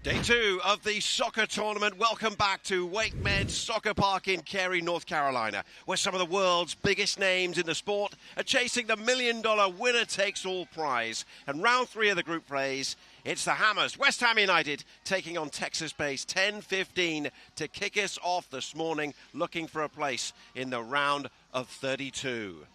Day two of the soccer tournament. Welcome back to Wake Med Soccer Park in Cary, North Carolina, where some of the world's biggest names in the sport are chasing the $1 million winner-takes-all prize. And round three of the group plays, it's the Hammers, West Ham United, taking on Texas-based Tenfifteen to kick us off this morning, looking for a place in the round of 32.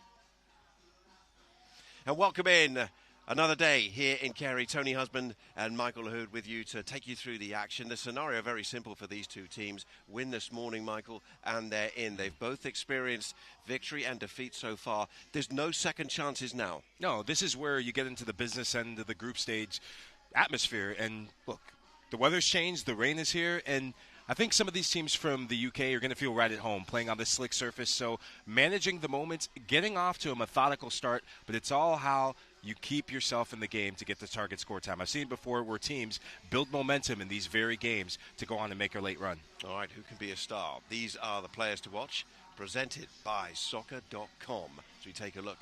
And welcome in. Another day here in Cary. Tony Husband and Michael Hood with you to take you through the action. The scenario very simple for these two teams. Win this morning, Michael, and they're in. They've both experienced victory and defeat so far. There's no second chances now. No, this is where you get into the business end of the group stage atmosphere. And look, the weather's changed, the rain is here, and I think some of these teams from the UK are going to feel right at home playing on this slick surface. So managing the moments, getting off to a methodical start, but it's all how you keep yourself in the game to get the target score time. I've seen before where teams build momentum in these very games to go on and make a late run. All right, who can be a star? These are the players to watch, presented by soccer.com. As we take a look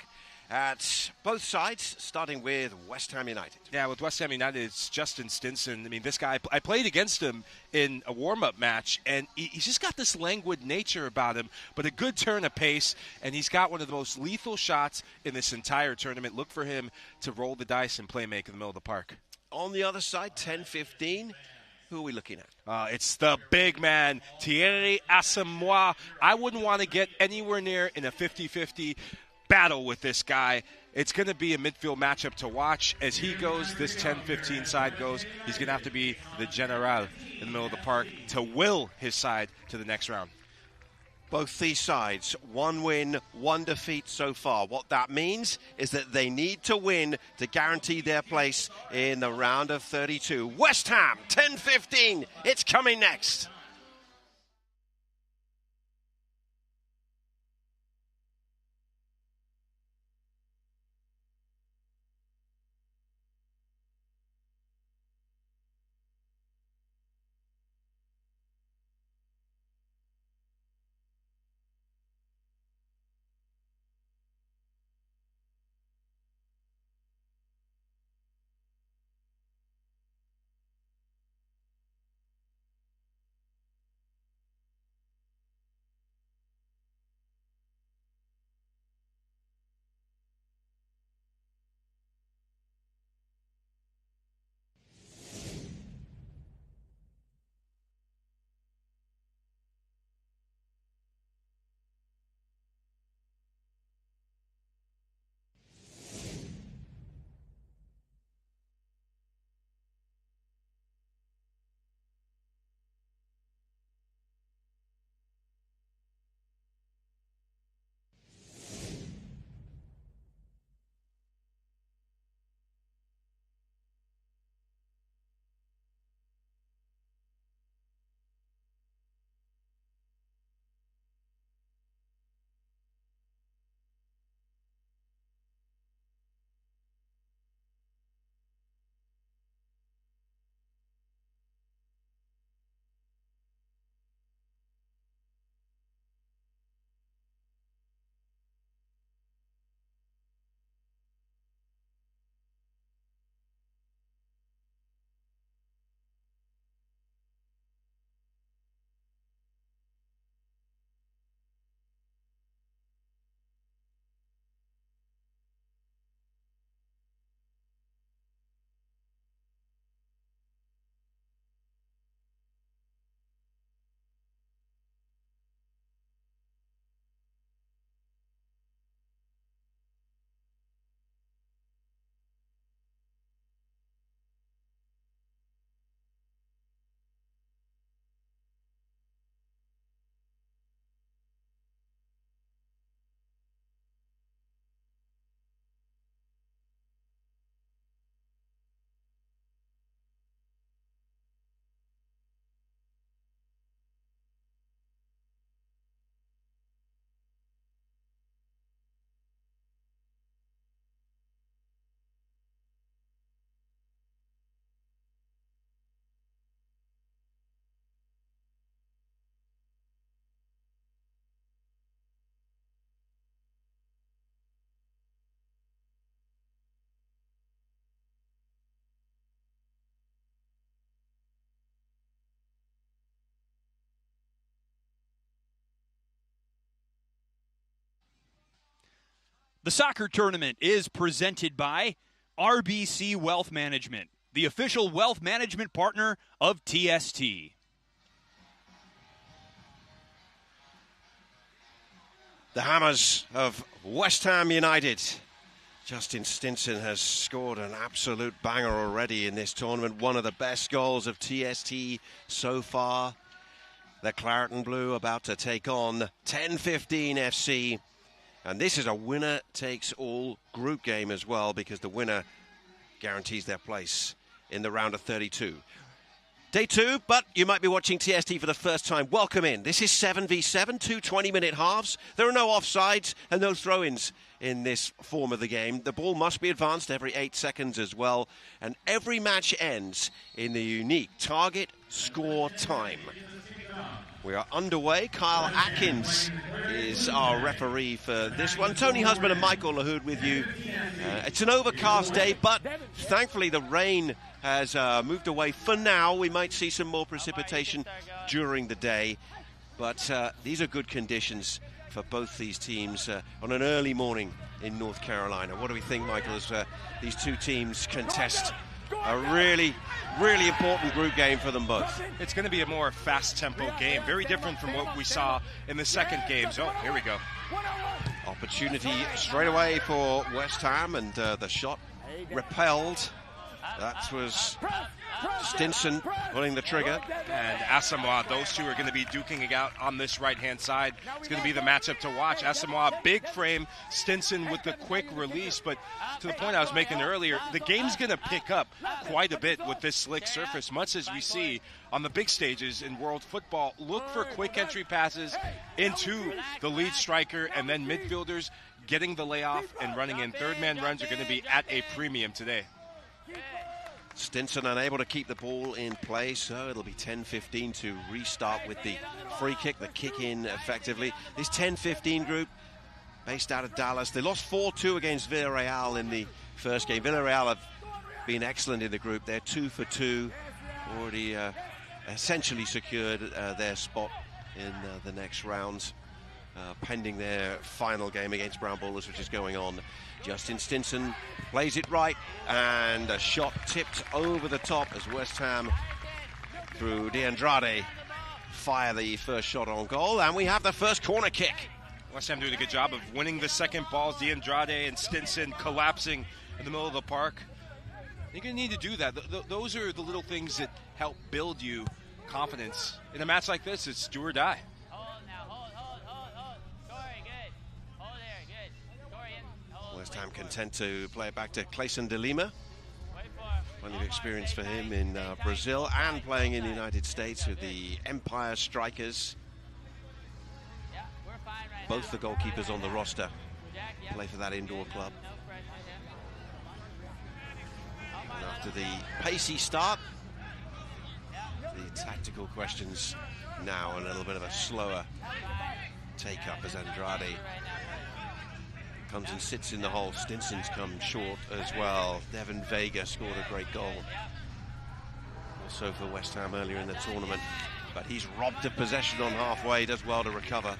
at both sides, starting with West Ham United. Yeah, with West Ham United, it's Justin Stinson. I mean, this guy, I played against him in a warm-up match, and he's just got this languid nature about him, but a good turn of pace, and he's got one of the most lethal shots in this entire tournament. Look for him to roll the dice and play make in the middle of the park. On the other side, Tenfifteen. Who are we looking at? It's the big man, Thierry Asamoah. I wouldn't want to get anywhere near in a 50-50 battle with this guy. It's going to be a midfield matchup to watch. As he goes, this 10-15 side goes, he's going to have to be the general in the middle of the park to will his side to the next round. Both these sides, one win, one defeat so far. What that means is that they need to win to guarantee their place in the round of 32. West Ham, 10-15. It's coming next. The soccer tournament is presented by RBC Wealth Management, the official wealth management partner of TST. The Hammers of West Ham United. Justin Stinson has scored an absolute banger already in this tournament. One of the best goals of TST so far. The Claret and Blue about to take on Tenfifteen FC. And this is a winner-takes-all group game as well, because the winner guarantees their place in the round of 32. Day 2, but you might be watching TST for the first time. Welcome in. This is 7v7, 2 20-minute halves. There are no offsides and no throw-ins in this form of the game. The ball must be advanced every 8 seconds as well. And every match ends in the unique target score time. We are underway. Kyle Atkins is our referee for this one. Tony Husband and Michael Lahoud with you. It's an overcast day, but thankfully the rain has moved away for now. We might see some more precipitation during the day, but these are good conditions for both these teams on an early morning in North Carolina. What do we think, Michael, as these two teams contest a really, really important group game for them both? It's going to be a more fast-tempo game, very different from what we saw in the second games. Oh, here we go. Opportunity straight away for West Ham, and the shot repelled. That was Stinson pulling the trigger. And Asamoah, those two are going to be duking it out on this right-hand side. It's going to be the matchup to watch. Asamoah, big frame. Stinson with the quick release. But to the point I was making earlier, the game's going to pick up quite a bit with this slick surface, much as we see on the big stages in world football. Look for quick entry passes into the lead striker, and then midfielders getting the layoff and running in. Third-man runs are going to be at a premium today. Stinson unable to keep the ball in play, so it'll be Tenfifteen to restart with the free kick, the kick in effectively. This Tenfifteen group, based out of Dallas, they lost 4-2 against Villarreal in the first game. Villarreal have been excellent in the group. They're 2 for 2, already essentially secured their spot in the next round, pending their final game against Brown Ballers, which is going on. Justin Stinson plays it right, and a shot tipped over the top as West Ham, through DeAndrade, fire the first shot on goal, and we have the first corner kick. West Ham doing a good job of winning the second balls. DeAndrade and Stinson collapsing in the middle of the park. You're going to need to do that. Those are the little things that help build you confidence. In a match like this, it's do or die. West Ham content to play it back to Clayson de Lima. Plenty of experience for him in Brazil and playing in the United States with the Empire Strikers. Both the goalkeepers on the roster play for that indoor club. And after the pacey start, the tactical questions now, and a little bit of a slower take-up as Andrade comes and sits in the hole. Stinson's come short as well. Devin Vega scored a great goal also for West Ham earlier in the tournament, but he's robbed of possession on halfway. Does well to recover.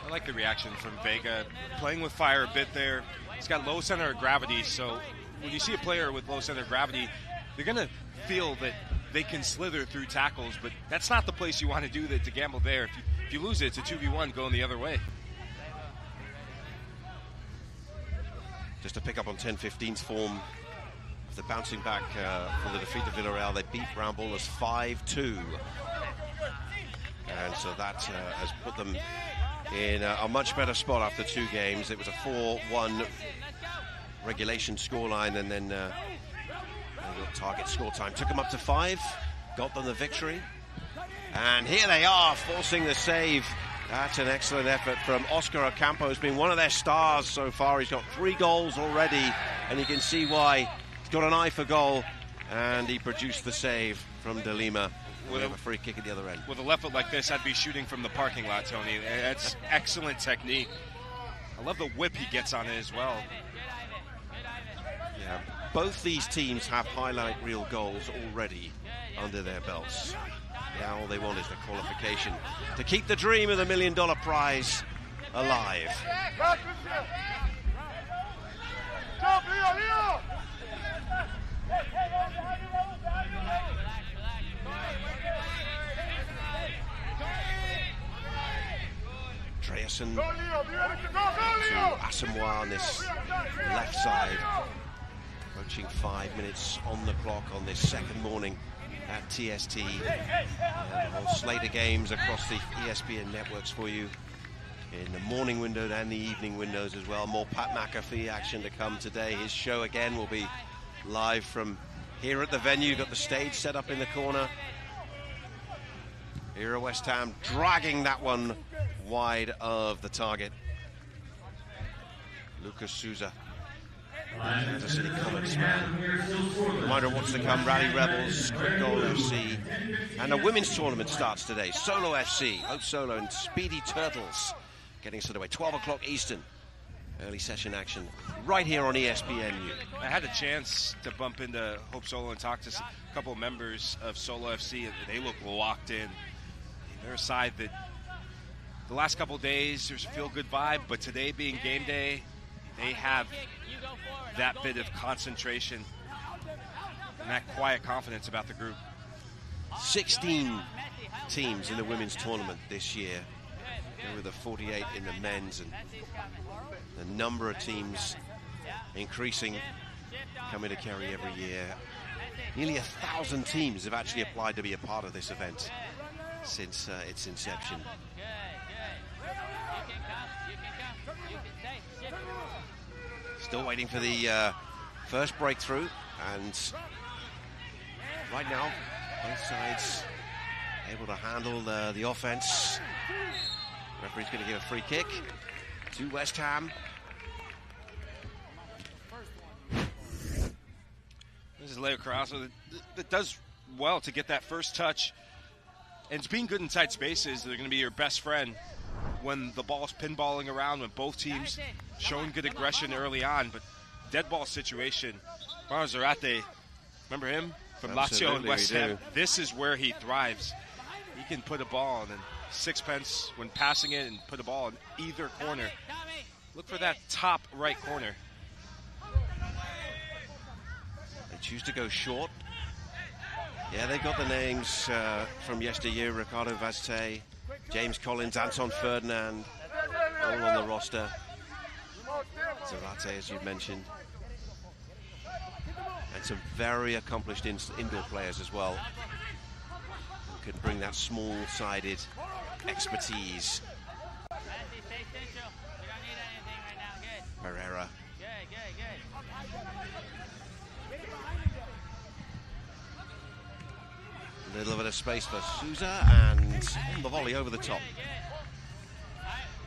I like the reaction from Vega, playing with fire a bit there. He's got low center of gravity, so when you see a player with low center of gravity, you're going to feel that they can slither through tackles, but that's not the place you want to do that, to gamble there. If you lose it, it's a 2v1 going the other way. Just to pick up on Tenfifteen's form, after bouncing back from the defeat of Villarreal, they beat Brown Ballers 5-2. And so that has put them in a much better spot after 2 games. It was a 4-1 regulation scoreline, and then target score time took them up to 5, got them the victory. And here they are, forcing the save. That's an excellent effort from Oscar Ocampo, who's been one of their stars so far. He's got 3 goals already, and you can see why. He's got an eye for goal, and he produced the save from De Lima. We have a free kick at the other end. With a left foot like this, I'd be shooting from the parking lot, Tony. That's excellent technique. I love the whip he gets on it as well. Yeah, both these teams have highlight reel goals already under their belts. Now all they want is the qualification to keep the dream of the $1 million prize alive. Andreasen to Asamoah on this left side. Approaching 5 minutes on the clock on this second morning at TST. And a whole slate of games across the ESPN networks for you in the morning window and the evening windows as well. More Pat McAfee action to come today. His show again will be live from here at the venue. Got the stage set up in the corner. Here at West Ham, dragging that one wide of the target. Lucas Souza. Kansas City Comets man. Reminder of what's to come: Rally Rebels, Quick Goal FC, and a women's tournament starts today. Solo FC, Hope Solo and Speedy Turtles getting set away. 12 o'clock Eastern. Early session action right here on ESPNU. I had a chance to bump into Hope Solo and talk to a couple of members of Solo FC. They look locked in. They're a side that the last couple of days there's a feel-good vibe, but today being game day, they have that bit of concentration and that quiet confidence about the group. 16 teams in the women's tournament this year. There were the 48 in the men's, and the number of teams increasing, coming to Kerry every year. Nearly 1,000 teams have actually applied to be a part of this event since its inception. Still waiting for the first breakthrough, and right now both sides able to handle the offense. Referee's going to give a free kick to West Ham. This is Leo Carrasco that does well to get that first touch, and it's being good in tight spaces. They're going to be your best friend when the ball's pinballing around, when both teams showing good aggression early on. But dead ball situation, Mauro Zarate, remember him from Lazio and West Ham? This is where he thrives. He can put a ball and then sixpence when passing it and put a ball in either corner. Look for that top right corner. They choose to go short. Yeah, they've got the names from yesteryear: Ricardo Vazte, James Collins, Anton Ferdinand, all on the roster. Zarate, as you mentioned. And some very accomplished indoor players as well, who can bring that small-sided expertise. Pereira. A little bit of space for Souza, and the volley over the top.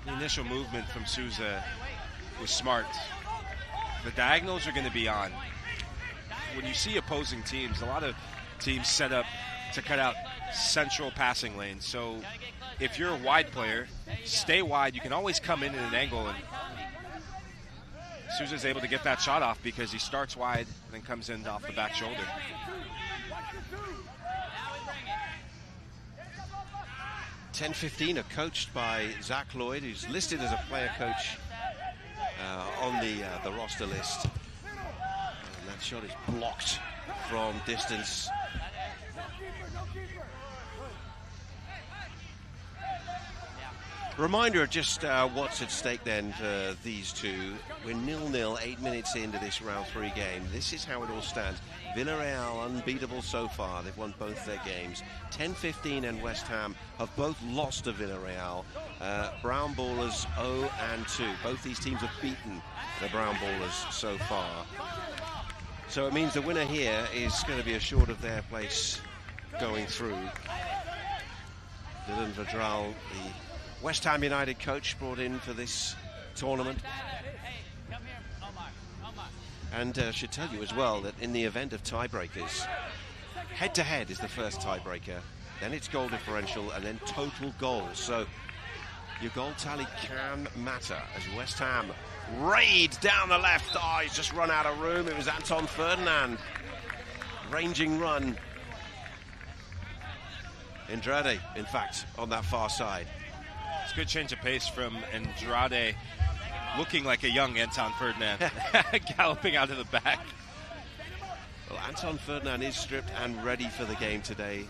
The initial movement from Souza was smart. The diagonals are going to be on. When you see opposing teams, a lot of teams set up to cut out central passing lanes. So if you're a wide player, stay wide. You can always come in at an angle, and Souza's able to get that shot off because he starts wide and then comes in off the back shoulder. Tenfifteen are coached by Zach Lloyd, who's listed as a player coach on the roster list. And that shot is blocked from distance. Reminder of just what's at stake then for these two. We're 0-0, 8 minutes into this round 3 game. This is how it all stands. Villarreal unbeatable so far. They've won both their games. Tenfifteen and West Ham have both lost to Villarreal. Brown Ballers 0-2. Both these teams have beaten the Brown Ballers so far. So it means the winner here is going to be assured of their place going through. Dylan Vidral, the West Ham United coach, brought in for this tournament. And should tell you as well that in the event of tiebreakers, head-to-head is the first tiebreaker, then it's goal differential, and then total goals. So your goal tally can matter as West Ham raid down the left. Oh, he's just run out of room. It was Anton Ferdinand. Ranging run. Andrade, in fact, on that far side. It's a good change of pace from Andrade, looking like a young Anton Ferdinand, galloping out of the back. Well, Anton Ferdinand is stripped and ready for the game today,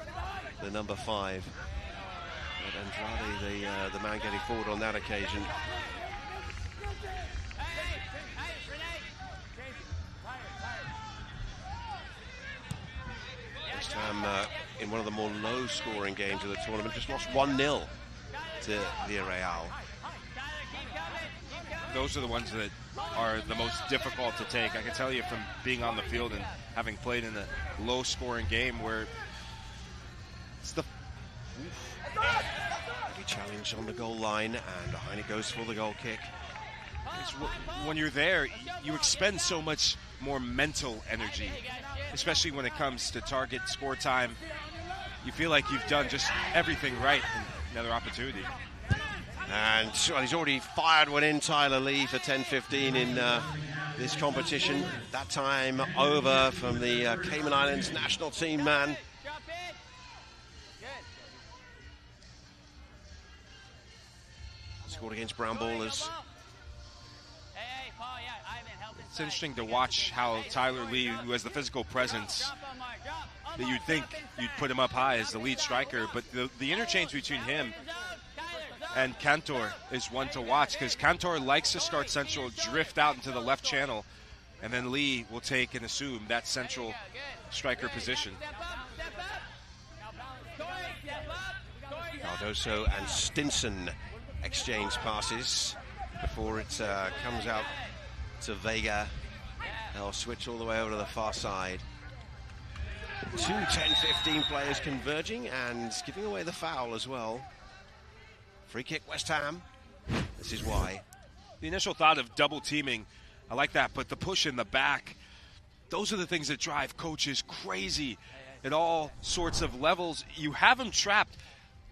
the number 5. But Andrade, the man getting forward on that occasion. West Ham, in one of the more low-scoring games of the tournament, just lost 1-0 to Villarreal. Those are the ones that are the most difficult to take. I can tell you from being on the field and having played in a low-scoring game where it's the challenge on the goal line, and behind it goes for the goal kick. When you're there, you expend so much more mental energy, especially when it comes to target score time. You feel like you've done just everything right. Another opportunity. And well, he's already fired one in, Tyler Lee, for Tenfifteen in this competition. That time over from the Cayman Islands national team man. Scored against Brown Ballers. It's interesting to watch how Tyler Lee, who has the physical presence, that you'd think you'd put him up high as the lead striker, but the interchange between him and Cantor is one to watch, because Cantor likes to start central, drift out into the left channel, and then Lee will take and assume that central striker position. Cardoso and Stinson exchange passes before it comes out to Vega. They'll switch all the way over to the far side. 2 10-15 players converging and giving away the foul as well. Free kick, West Ham. This is why. The initial thought of double teaming, I like that, but the push in the back, those are the things that drive coaches crazy at all sorts of levels. You have them trapped.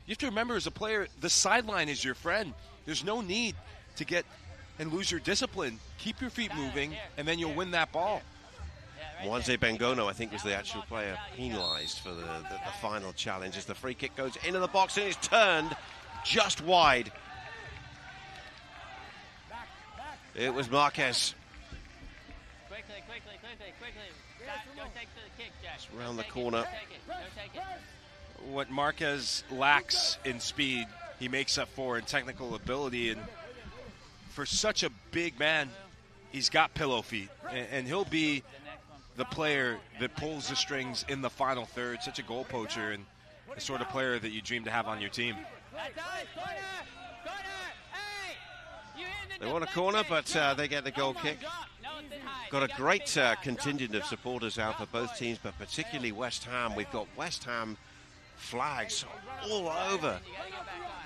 You have to remember, as a player, the sideline is your friend. There's no need to get and lose your discipline. Keep your feet moving, and then you'll win that ball. Mwanze Bengono, I think, was the actual player penalised for the final challenge as the free kick goes into the box and is turned just wide. It was Marquez. Quickly. Go take the kick, Jack. Just around the corner. Go take it. What Marquez lacks in speed, he makes up for in technical ability, and for such a big man, he's got pillow feet, and he'll be the player that pulls the strings in the final third. Such a goal poacher and the sort of player that you dream to have on your team. They want a corner, but they get the goal kick. Got a great contingent of supporters out for both teams, but particularly West Ham. We've got West Ham flags all over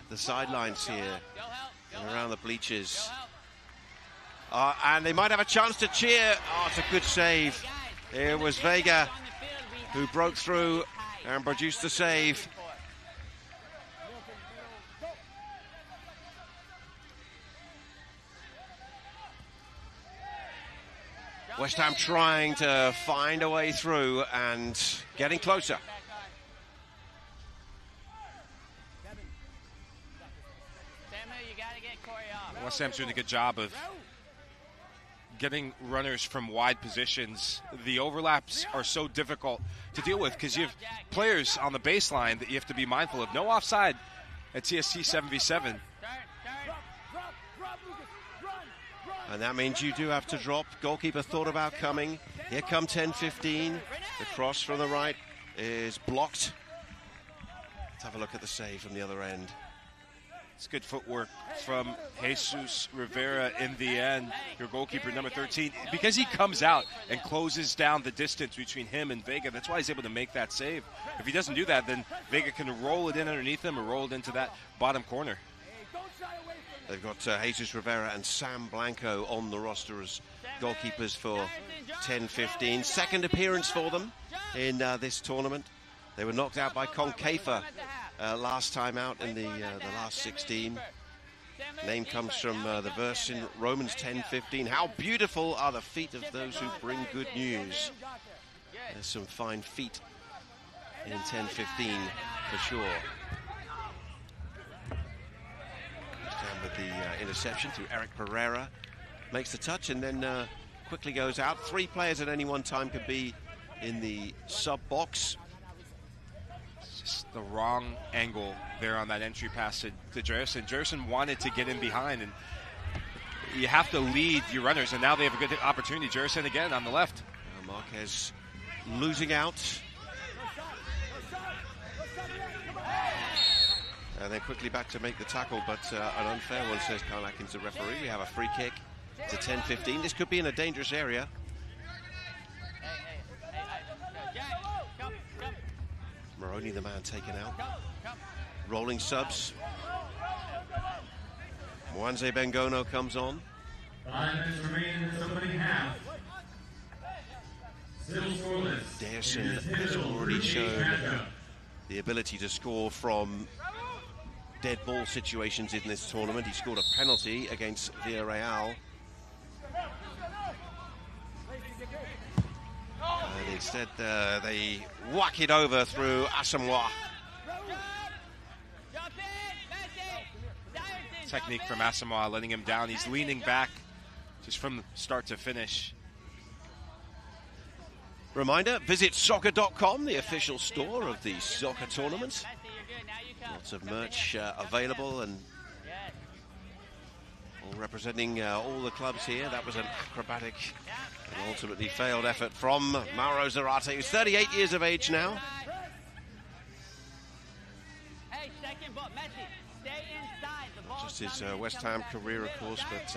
the sidelines here and around the bleachers. And they might have a chance to cheer. Oh, it's a good save. It was Vega who broke through and produced the save. West Ham trying to find a way through and getting closer. West Ham's doing a good job of getting runners from wide positions. The overlaps are so difficult to deal with because you have players on the baseline that you have to be mindful of. No offside at TST 7v7. And that means you do have to drop. Goalkeeper thought about coming. Here come Tenfifteen. The cross from the right is blocked. Let's have a look at the save from the other end. It's good footwork from Jesus Rivera in the end, your goalkeeper, number 13. Because he comes out and closes down the distance between him and Vega, that's why he's able to make that save. If he doesn't do that, then Vega can roll it in underneath him or roll it into that bottom corner. They've got Jesus Rivera and Sam Blanco on the roster as goalkeepers for Tenfifteen. Second appearance for them in this tournament. They were knocked out by Concafa last time out in the last 16. Name comes from the verse in Romans 10:15. How beautiful are the feet of those who bring good news. There's some fine feet in Tenfifteen for sure. the interception to Eric Pereira. Makes the touch and then quickly goes out. 3 players at any one time could be in the sub box. Just the wrong angle there on that entry pass to Jerson. Jerson wanted to get in behind, and you have to lead your runners, and now they have a good opportunity. Jerson again on the left. Marquez losing out. And then quickly back to make the tackle, but an unfair one, says Carl Atkins, the referee. We have a free kick to Tenfifteen. This could be in a dangerous area. Maroney, the man taken out. Rolling subs. Mwanze Bengono comes on. 5 minutes remaining in this opening half. Still scoreless. Dayerson has already shown the ability to score from dead ball situations in this tournament. He scored a penalty against Villarreal. And instead they whack it over through Asamoah. Technique from Asamoah, letting him down. He's leaning back just from start to finish. Reminder, visit soccer.com, the official store of the soccer tournament. Lots of merch available, and all representing all the clubs here. That was an acrobatic and ultimately failed effort from Mauro Zarate, who's 38 years of age now. Not just his West Ham career, of course, but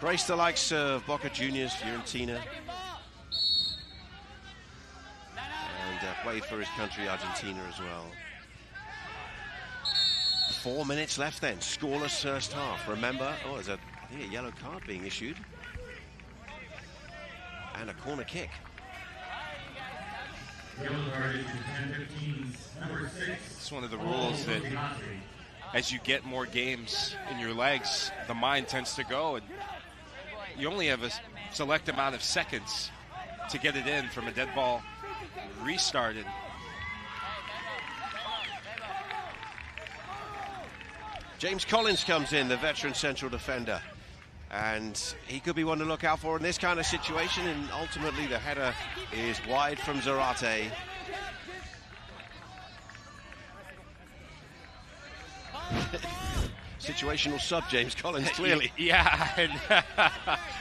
graced the likes of Boca Juniors, Fiorentina, and played for his country, Argentina, as well. 4 minutes left then, scoreless first half. Remember, there's I think a yellow card being issued. And a corner kick. It's one of the rules that as you get more games in your legs, the mind tends to go, and you only have a select amount of seconds to get it in from a dead ball restarted. James Collins comes in, the veteran central defender, and he could be one to look out for in this kind of situation, and ultimately the header is wide from Zarate. Situational sub, James Collins, clearly. Yeah, and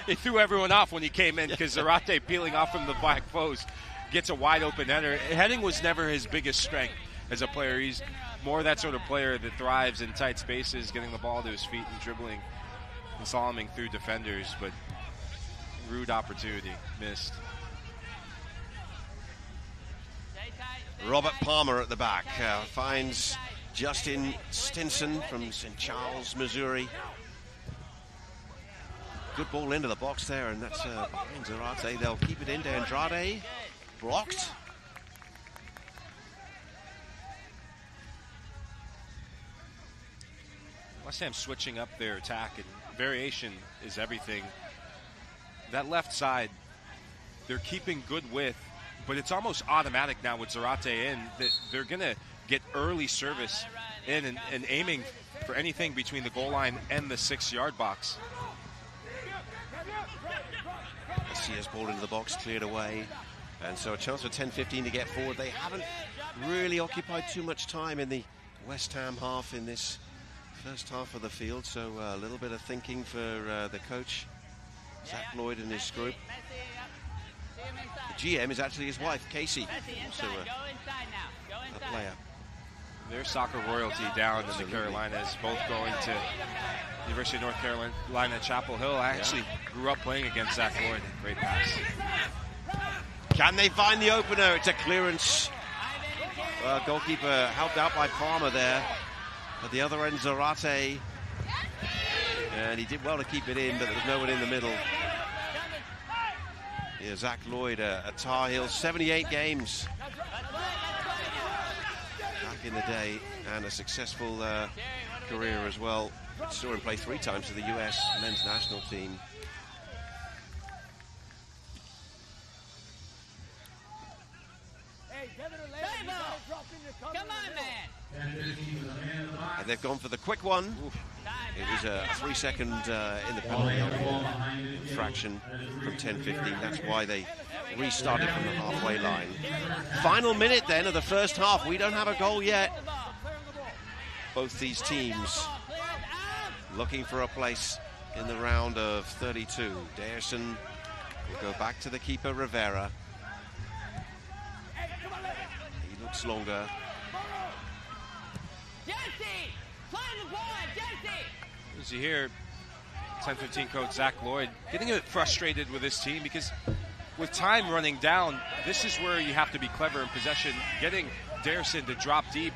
he threw everyone off when he came in because Zarate, peeling off from the back post, gets a wide open header. Heading was never his biggest strength as a player. He's more that sort of player that thrives in tight spaces, getting the ball to his feet and dribbling and slaloming through defenders, but rude opportunity missed. Robert Palmer at the back finds Justin Stinson from St. Charles, Missouri. Good ball into the box there, and that's behind Zarate. They'll keep it into Andrade. Blocked. West Ham switching up their attack, and variation is everything. That left side, they're keeping good width, but it's almost automatic now with Zarate in that they're going to get early service in and aiming for anything between the goal line and the 6-yard box. Garcia's ball into the box, cleared away. And so a chance for Tenfifteen to get forward. They haven't really occupied too much time in the West Ham half in this first half of the field, so a little bit of thinking for the coach, Zach Lloyd, and his group. The GM is actually his wife, Casey, also a player. Their soccer royalty down in the Carolinas, both going to University of North Carolina, Chapel Hill. I actually grew up playing against Zach Lloyd. Great pass. Can they find the opener? It's a clearance. Goalkeeper helped out by Palmer there. At the other end, Zarate. And he did well to keep it in, but there was no one in the middle. Yeah, Zach Lloyd, a Tar Heel, 78 games back in the day, and a successful career as well. Saw him play 3 times for the US men's national team. Come on, man. And they've gone for the quick one. It was a 3-second independent infraction from Tenfifteen. That's why they restarted from the halfway line. Final minute then of the first half. We don't have a goal yet. Both these teams looking for a place in the round of 32. Dayerson will go back to the keeper, Rivera. He looks longer. As you hear, Tenfifteen coach Zach Lloyd getting a bit frustrated with his team because with time running down, this is where you have to be clever in possession, getting Dayerson to drop deep.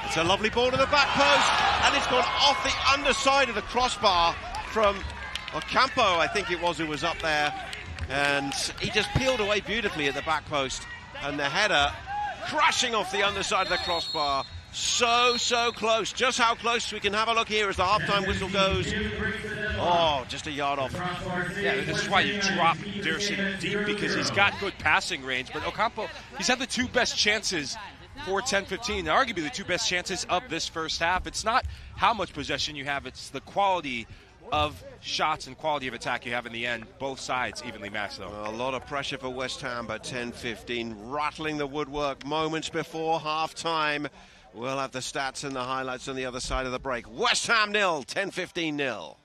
It's a lovely ball to the back post, and it's gone off the underside of the crossbar from Ocampo, I think it was, who was up there, and he just peeled away beautifully at the back post, and the header crashing off the underside of the crossbar. So close. Just how close we can have a look here as the halftime whistle goes. Oh, just a yard off. Yeah, this is why you drop Dayerson deep, because he's got good passing range. But Ocampo, he's had the two best chances for Tenfifteen, arguably the two best chances of this first half. It's not how much possession you have, it's the quality of shots and quality of attack you have in the end. Both sides evenly matched, though. Well, a lot of pressure for West Ham, but Tenfifteen rattling the woodwork moments before half-time. We'll have the stats and the highlights on the other side of the break. West Ham 0, Tenfifteen 0.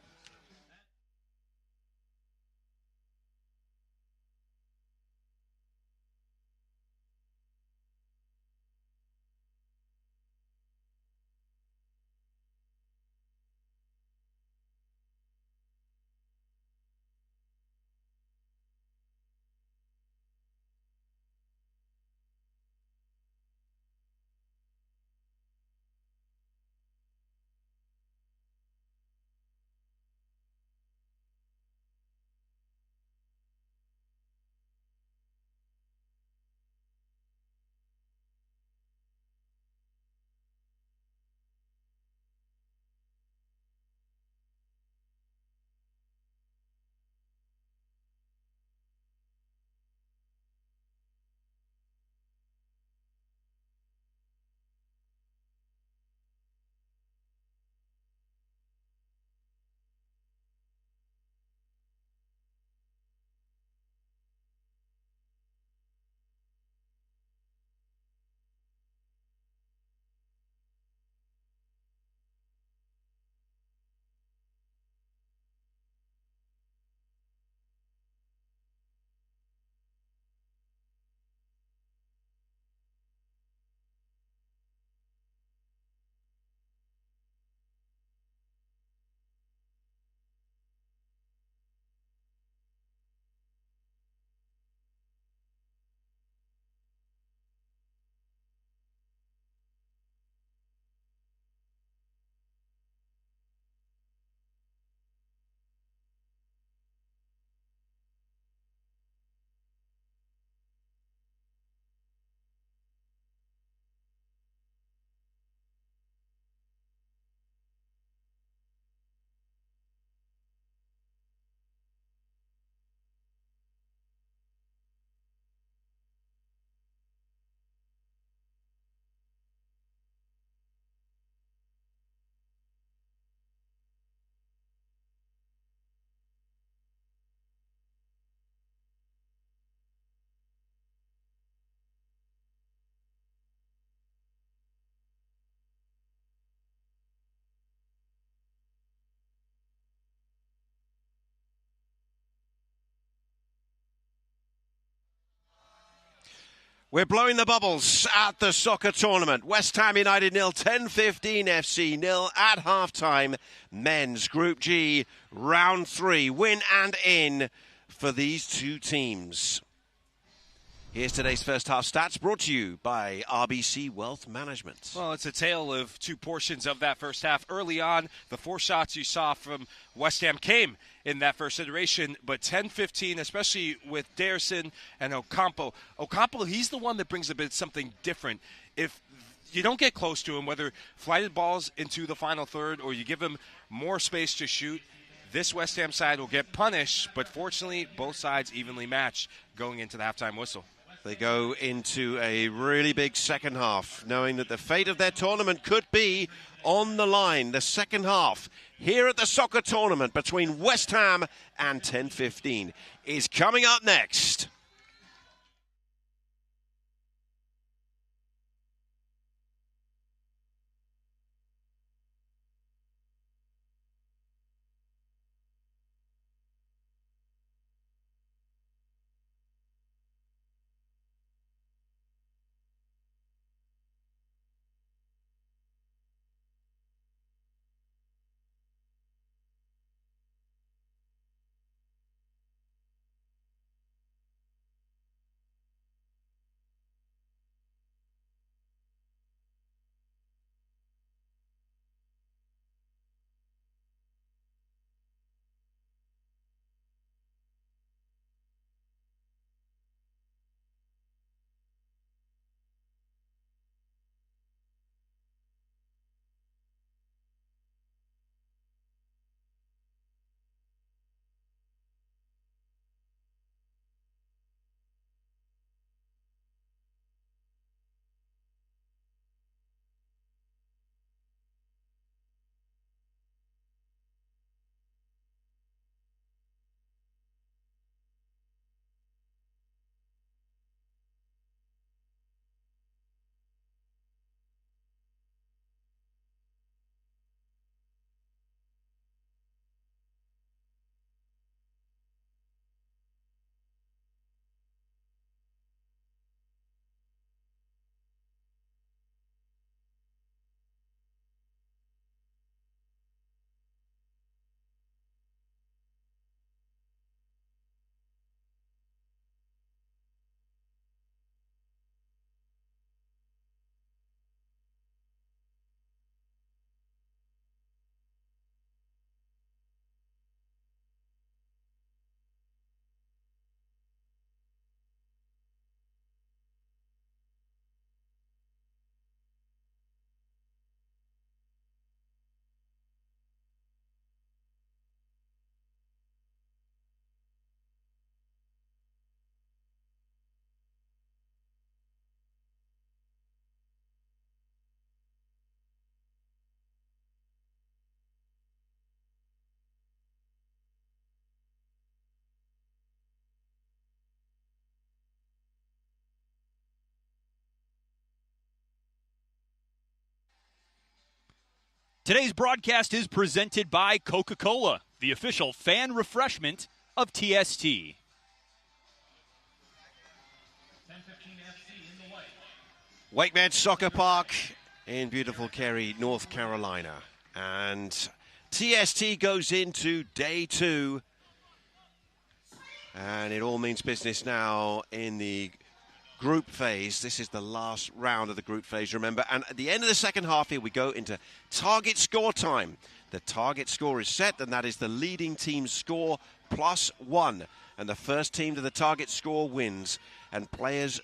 We're blowing the bubbles at the soccer tournament. West Ham United 0, Tenfifteen FC 0 at halftime. Men's Group G, round 3. Win and in for these two teams. Here's today's first half stats brought to you by RBC Wealth Management. Well, it's a tale of two portions of that first half. Early on, the 4 shots you saw from West Ham came in that first iteration, but Tenfifteen, especially with Dayerson and Ocampo, he's the one that brings a bit something different. If you don't get close to him, whether flighted balls into the final third or you give him more space to shoot, this West Ham side will get punished, but fortunately, both sides evenly matched going into the halftime whistle. They go into a really big second half, knowing that the fate of their tournament could be on the line. The second half here at the soccer tournament between West Ham and Tenfifteen is coming up next. Today's broadcast is presented by Coca-Cola, the official fan refreshment of TST. Tenfifteen FC in the white. Wakeman Soccer Park in beautiful Cary, North Carolina. And TST goes into day 2. And it all means business now in the group phase. This is the last round of the group phase, remember. And at the end of the second half here, we go into target score time. The target score is set, and that is the leading team's score +1. And the first team to the target score wins. And players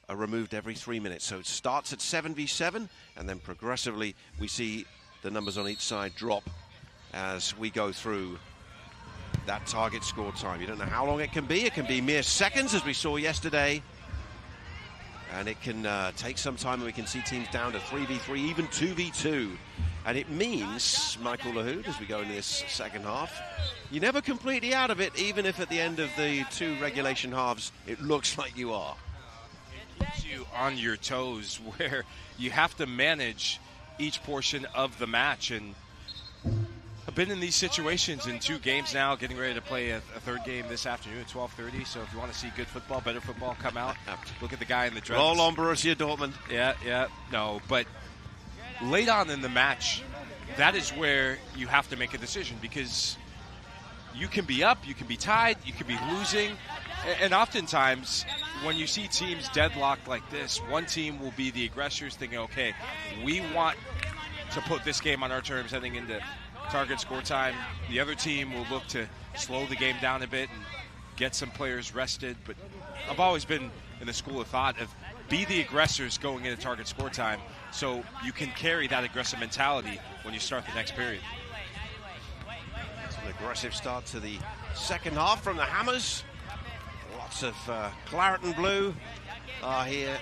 are removed every 3 minutes. So it starts at 7v7, and then progressively we see the numbers on each side drop as we go through that target score time. You don't know how long it can be. It can be mere seconds, as we saw yesterday. And it can take some time, and we can see teams down to 3v3, even 2v2. And it means, Michael Lahoud, as we go into this second half, you're never completely out of it, even if at the end of the 2 regulation halves, it looks like you are. It keeps you on your toes, where you have to manage each portion of the match. And I've been in these situations in 2 games now, getting ready to play a third game this afternoon at 12:30. So if you want to see good football, better football, come out. Look at the guy in the dress. Roll on, Borussia Dortmund. Yeah. No, but late on in the match, that is where you have to make a decision, because you can be up, you can be tied, you can be losing. And oftentimes, when you see teams deadlocked like this, one team will be the aggressors thinking, okay, we want to put this game on our terms heading into target score time. The other team will look to slow the game down a bit and get some players rested. But I've always been in the school of thought of be the aggressors going into target score time, so you can carry that aggressive mentality when you start the next period. It's an aggressive start to the second half from the Hammers. Lots of claret and blue are here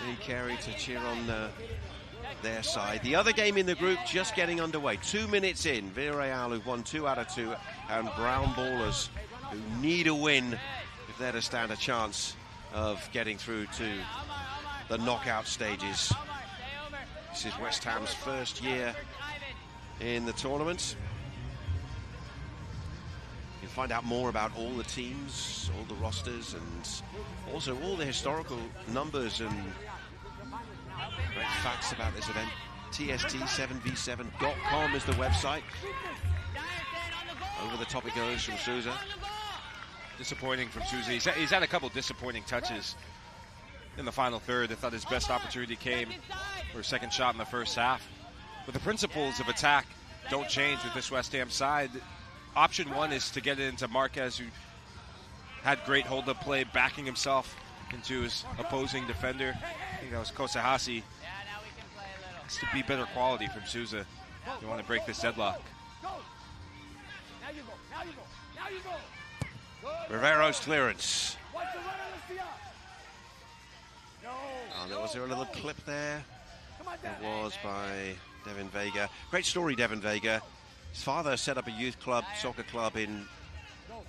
in Cary to cheer on their side. The other game in the group just getting underway. 2 minutes in. Villarreal, who've won 2 out of 2, and Brown Ballers, who need a win if they're to stand a chance of getting through to the knockout stages. This is West Ham's first year in the tournament. You can find out more about all the teams, all the rosters, and also all the historical numbers and great facts about this event. TST7v7.com is the website. Over the top it goes from Souza. Disappointing from Souza. He's had a couple disappointing touches in the final third. I thought his best opportunity came for a second shot in the first half. But the principles of attack don't change with this West Ham side. Option one is to get it into Marquez, who had great hold-up play, backing himself into his opposing defender. I think that was Kosahasi. Has to be better quality from Souza if you want to break this deadlock. Rivero's clearance. Was there a little clip there? It was by Devin Vega. Great story, Devin Vega. His father set up a youth club, soccer club in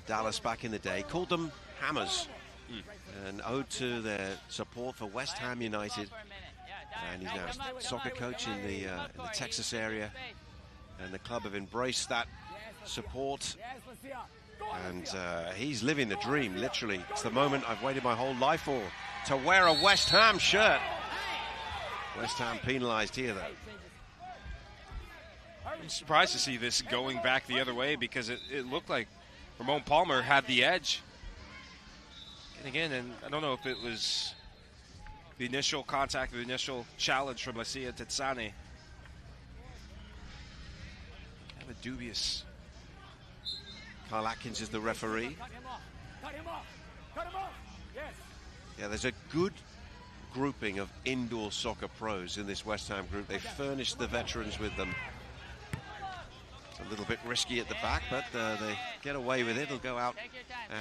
Dallas back in the day, called them Hammers, and owed to their support for West Ham United. And he's now a soccer coach in the Texas area, and the club have embraced that support. And he's living the dream, literally. It's the moment I've waited my whole life for, to wear a West Ham shirt. West Ham penalized here, though. I'm surprised to see this going back the other way, because it looked like Ramon Palmer had the edge. And again, and I don't know if it was the initial contact, the initial challenge from Lacia Tetsane. Kind of a dubious. Carl Atkins is the referee. Yeah, there's a good grouping of indoor soccer pros in this West Ham group. They furnished the veterans with them. It's a little bit risky at the back, but they get away with it. It'll go out,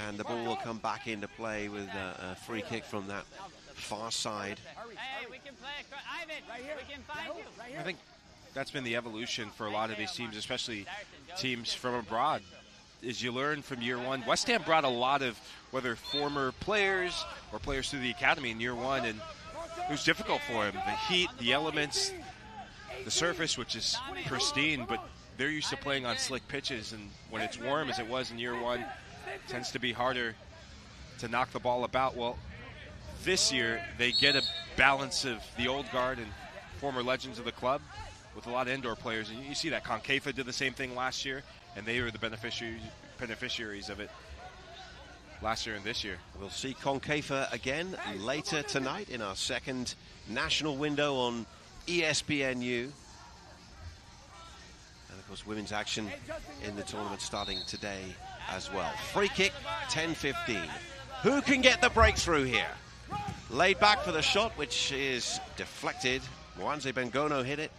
and the ball will come back into play with a free kick from that far side. I think that's been the evolution for a lot of these teams, especially teams from abroad, is you learn from year one. West Ham brought a lot of, whether former players or players through the academy in year one, and it was difficult for him. The heat, the elements, the surface, which is pristine, but they're used to playing on slick pitches, and when it's warm, as it was in year one, it tends to be harder to knock the ball about. Well, this year, they get a balance of the old guard and former legends of the club with a lot of indoor players. And you see that Conquefa did the same thing last year, and they were the beneficiaries of it last year and this year. We'll see Conquefa again later tonight in our second national window on ESPNU. And of course, women's action in the tournament starting today as well. Free kick, 10-15. Who can get the breakthrough here? Laid back for the shot, which is deflected. Mwanze Bengono hit it.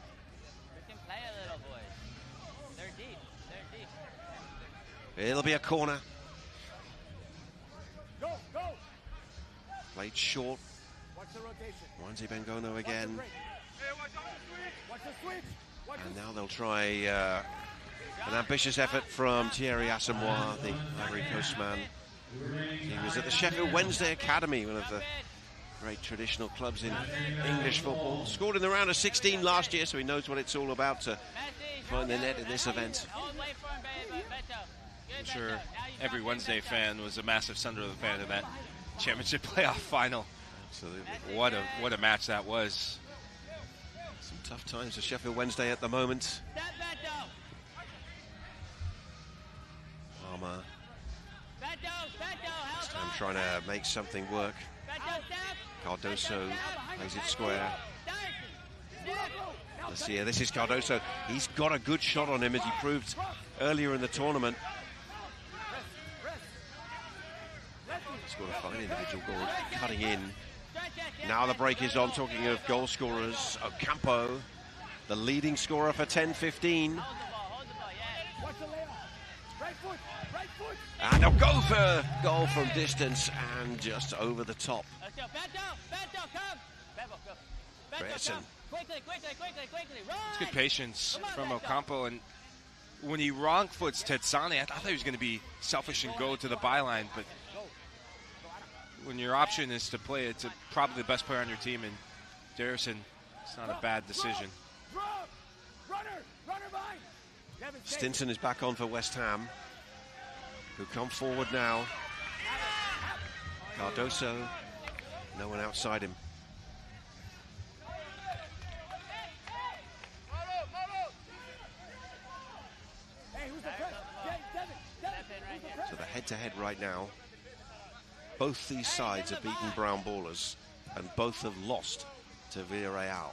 It'll be a corner. Played short. Mwanze Bengono again. And now they'll try an ambitious effort from Thierry Asamoah, the Ivory Coast man. He was at the Sheffield Wednesday Academy, one of the great traditional clubs in English football. Scored in the round of 16 last year, so he knows what it's all about to find the net in this event. I'm sure every Wednesday fan was a massive Sunderland fan in that championship playoff final. Absolutely. What a match that was. Some tough times for Sheffield Wednesday at the moment. Palmer. This time trying to make something work. Cardoso plays it square. Let's see here. This is Cardoso. He's got a good shot on him, as he proved earlier in the tournament. Scored a fine individual goal, cutting in. Now the break is on. Talking of goal scorers, Ocampo, the leading scorer for 10-15. And they'll go for goal from distance and just over the top. Grayson Quickly, quickly, quickly, quickly. Run! It's good patience Come on, from Rachel. Ocampo, and when he wrong foots Tetsane, I thought he was going to be selfish and go to the byline, but when your option is to play it to probably the best player on your team, and Darrison, it's not a bad decision. Stinson is back on for West Ham, who come forward now. Cardoso, no one outside him. So the head-to-head right now, both these sides have beaten Brown Ballers, and both have lost to Villarreal.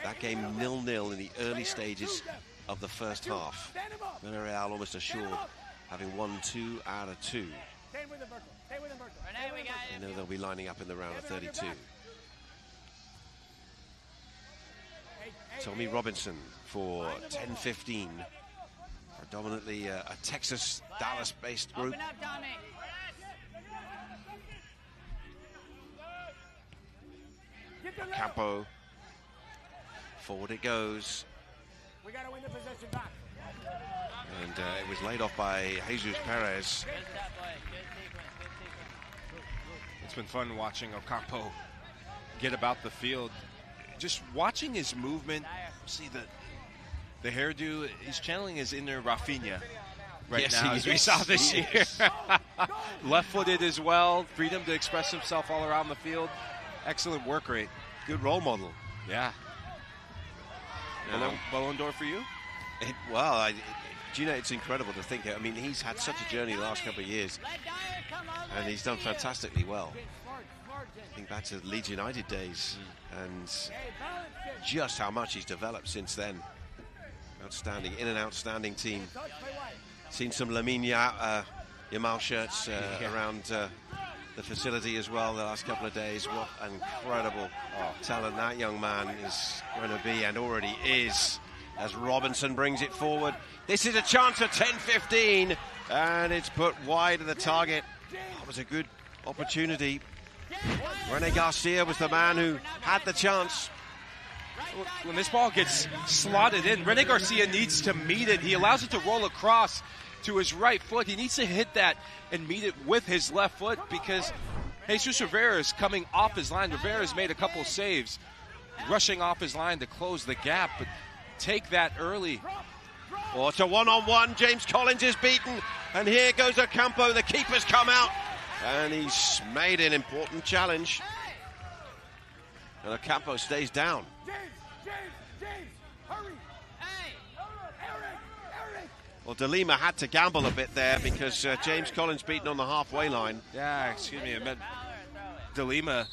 That game 0-0 in the early stages of the first half. Villarreal almost assured, having won 2 out of 2. I know they'll be lining up in the round of 32. Tommy Robinson for Tenfifteen, predominantly a Texas, Dallas-based group. Open up, Tommy. Campo, forward it goes. We gotta win the possession back. And it was laid off by Jesus Perez. Good step, boys. Good sequence. Good sequence. It's been fun watching Ocampo get about the field. Just watching his movement, see the hairdo, he's channeling his inner Rafinha right Yes, now, he as we is. saw this He year. is. Left-footed as well, freedom to express himself all around the field. Excellent work rate. Good role model. Yeah. Ballon d'Or for you? Well, do you know, it's incredible to think. I mean, he's had such a journey the last couple of years, Let Dyer come over. and he's done fantastically well. Think back to the Leeds United days, and just how much he's developed since then. Outstanding, in an outstanding team. Seen some Lamine Yamal shirts around the facility as well the last couple of days. What incredible talent that young man is going to be, and already is, as Robinson brings it forward. This is a chance at 10-15, and it's put wide of the target. That was a good opportunity. Rene Garcia was the man who had the chance. When this ball gets slotted in, Rene Garcia needs to meet it. He allows it to roll across to his right foot. He needs to hit that and meet it with his left foot, because Jesus Rivera is coming off his line. Rivera's made a couple saves, rushing off his line to close the gap, but take that early. Oh, it's a one-on-one. James Collins is beaten, and here goes Ocampo. The keeper's come out, and he's made an important challenge. And Ocampo stays down. James, hurry! Hey! Eric! Well, De Lima had to gamble a bit there, because James Collins beaten on the halfway line. Yeah, excuse me, I meant De Lima.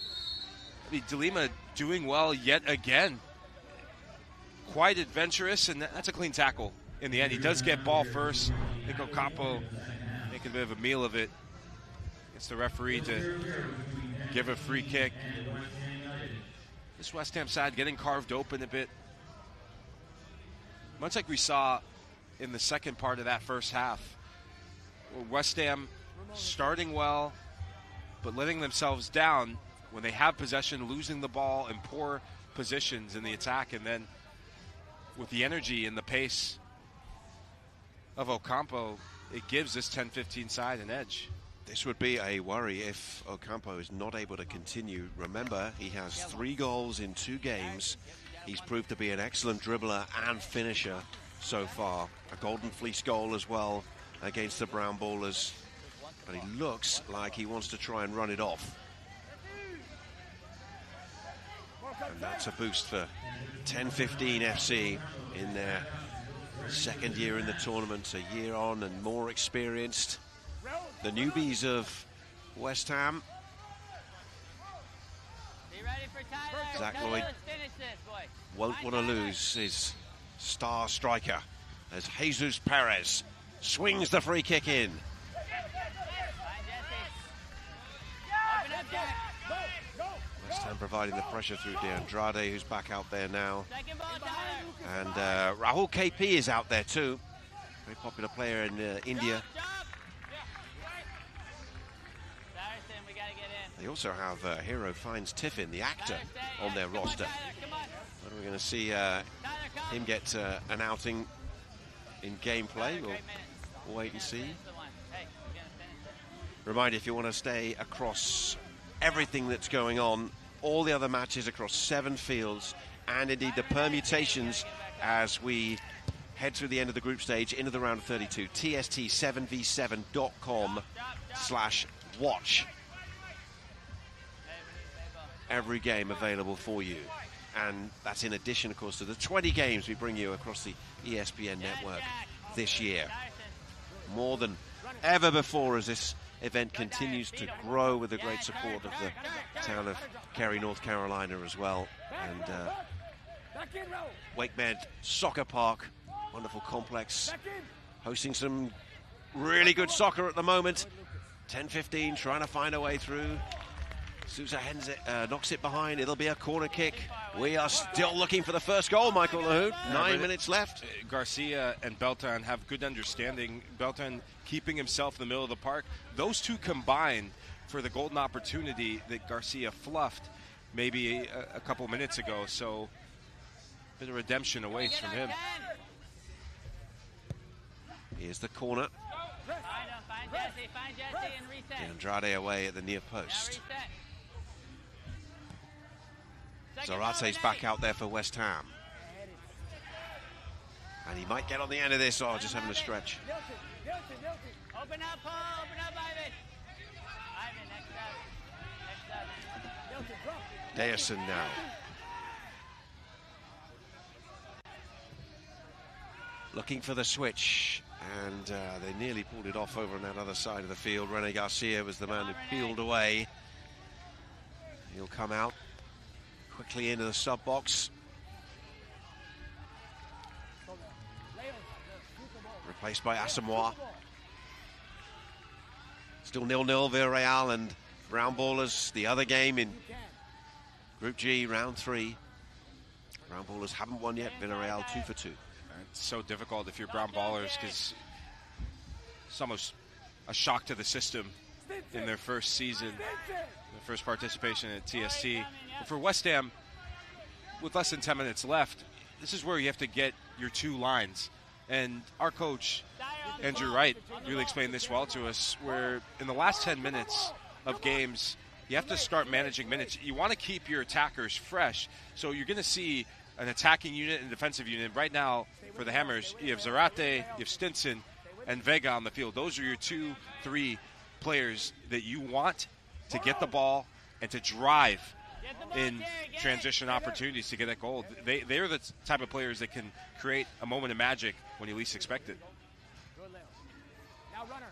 De Lima doing well yet again. Quite adventurous, and that's a clean tackle in the end. He does get ball first. I think Ocampo making a bit of a meal of it. It's the referee to give a free kick. This West Ham side getting carved open a bit. Much like we saw in the second part of that first half. West Ham starting well, but letting themselves down when they have possession, losing the ball in poor positions in the attack, and then with the energy and the pace of Ocampo, it gives this 10-15 side an edge. This would be a worry if Ocampo is not able to continue. Remember, he has 3 goals in 2 games. He's proved to be an excellent dribbler and finisher so far. A Golden Fleece goal as well against the Brown Ballers. But he looks like he wants to try and run it off. And that's a boost for 10-15 FC in their second year in the tournament, a year on and more experienced. The newbies of West Ham. Be ready for Tyler. Zach Tyler, Lloyd let's finish this, boys. Won't want to lose his star striker as Jesus Perez swings the free kick in. Fine, Jesse. Open up, Jack. West Ham providing the pressure through De Andrade, who's back out there now. Second ball, Tyler. And Rahul KP is out there too. Very popular player in India. Drop. Saracen, we gotta get in. They also have Hero Finds Tiffin, the actor, on their roster. Come on. One we're going to see him get an outing in gameplay. We'll wait and see. Reminder, if you want to stay across everything that's going on, all the other matches across 7 fields, and indeed the permutations as we head through the end of the group stage into the round of 32. TST7v7.com/watch. Every game available for you. And that's in addition, of course, to the 20 games we bring you across the ESPN network this year. More than ever before as this event continues to grow with the great support of the town of Cary, North Carolina as well. And WakeMed Soccer Park, wonderful complex, hosting some really good soccer at the moment. Tenfifteen trying to find a way through. Sousa knocks it behind. It'll be a corner kick. We are still looking for the first goal, Michael Lahoud. 9 minutes left. Garcia and Beltran have good understanding. Beltran keeping himself in the middle of the park. Those two combined for the golden opportunity that Garcia fluffed maybe a couple minutes ago. So a bit of redemption awaits from him. Here's the corner. Andrade away at the near post. Zarate's back out there for West Ham. And he might get on the end of this, or just having a stretch. Open up, Paul. Open up, Ivan. Ivan, next up. Deason now. Looking for the switch. And they nearly pulled it off over on that other side of the field. Rene Garcia was the man who peeled away. He'll come out quickly into the sub box. Replaced by Asamoah. Still 0-0, Villarreal and Brown Ballers. The other game in Group G, round 3. Brown Ballers haven't won yet. Villarreal 2 for 2. It's so difficult if you're Brown Ballers because it's almost a shock to the system in their first season, their first participation at TST. But for West Ham, with less than 10 minutes left, this is where you have to get your 2 lines. And our coach, Andrew Wright, really explained this well to us, where in the last 10 minutes of games, you have to start managing minutes. You want to keep your attackers fresh, so you're going to see an attacking unit and defensive unit. Right now, for the Hammers, you have Zarate, you have Stinson, and Vega on the field. Those are your 2-3 players that you want to get the ball and to drive in transition opportunities to get that goal. They're the type of players that can create a moment of magic when you least expect it. Now runner.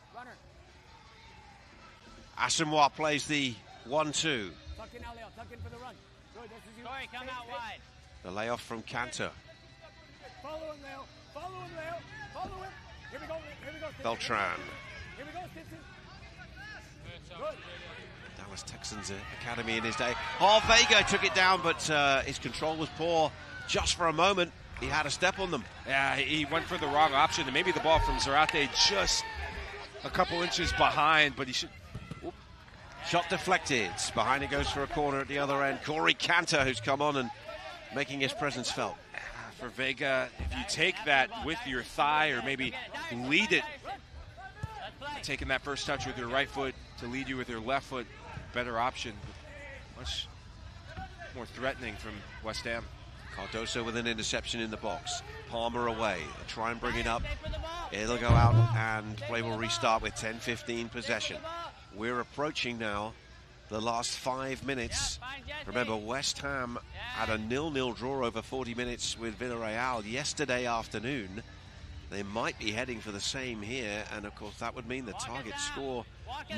Asamoah plays the 1-2. Tuck in, Leo. Tuck in for the run. Good, this is you. Corey, come out wide. The layoff from Cantor. Follow him, Leo. Follow him. Here we go, Stinson. Beltran. Here we go, Stinson. Good. Dallas Texans Academy in his day. Oh, Vega took it down, but his control was poor. Just for a moment, he had a step on them. Yeah, he went for the wrong option, and maybe the ball from Zarate just a couple inches behind, but he should... Shot deflected. Behind it goes for a corner at the other end. Corey Cantor, who's come on and making his presence felt. For Vega, if you take that with your thigh or maybe lead it, taking that first touch with your right foot to lead you with your left foot, better option. Much more threatening from West Ham. Cardoso with an interception in the box. Palmer away. They'll try and bring it up. It'll go out and play will restart with 10-15 possession. We're approaching now the last 5 minutes. Remember, West Ham had a 0-0 draw over 40 minutes with Villarreal yesterday afternoon. They might be heading for the same here, and of course that would mean the target score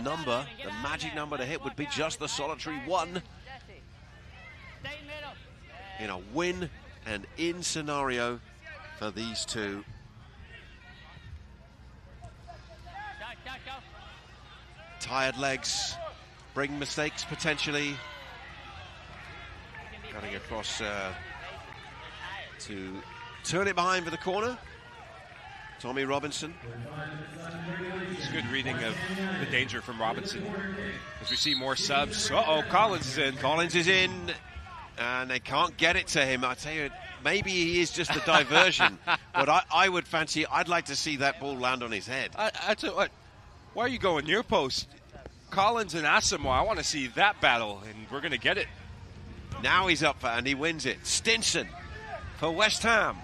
number, the magic number to hit, would be just the solitary 1 in a win and in scenario for these two. Tired legs bring mistakes potentially. Cutting across to turn it behind for the corner. Tommy Robinson. It's good reading of the danger from Robinson. As we see more subs. Uh-oh, Collins is in. Collins is in. And they can't get it to him. I tell you, maybe he is just a diversion. But I would fancy, I'd like to see that ball land on his head. I tell you what, why are you going near post? Collins and Asamoah, I want to see that battle, and we're going to get it. Now he's up for, and he wins it. Stinson for West Ham.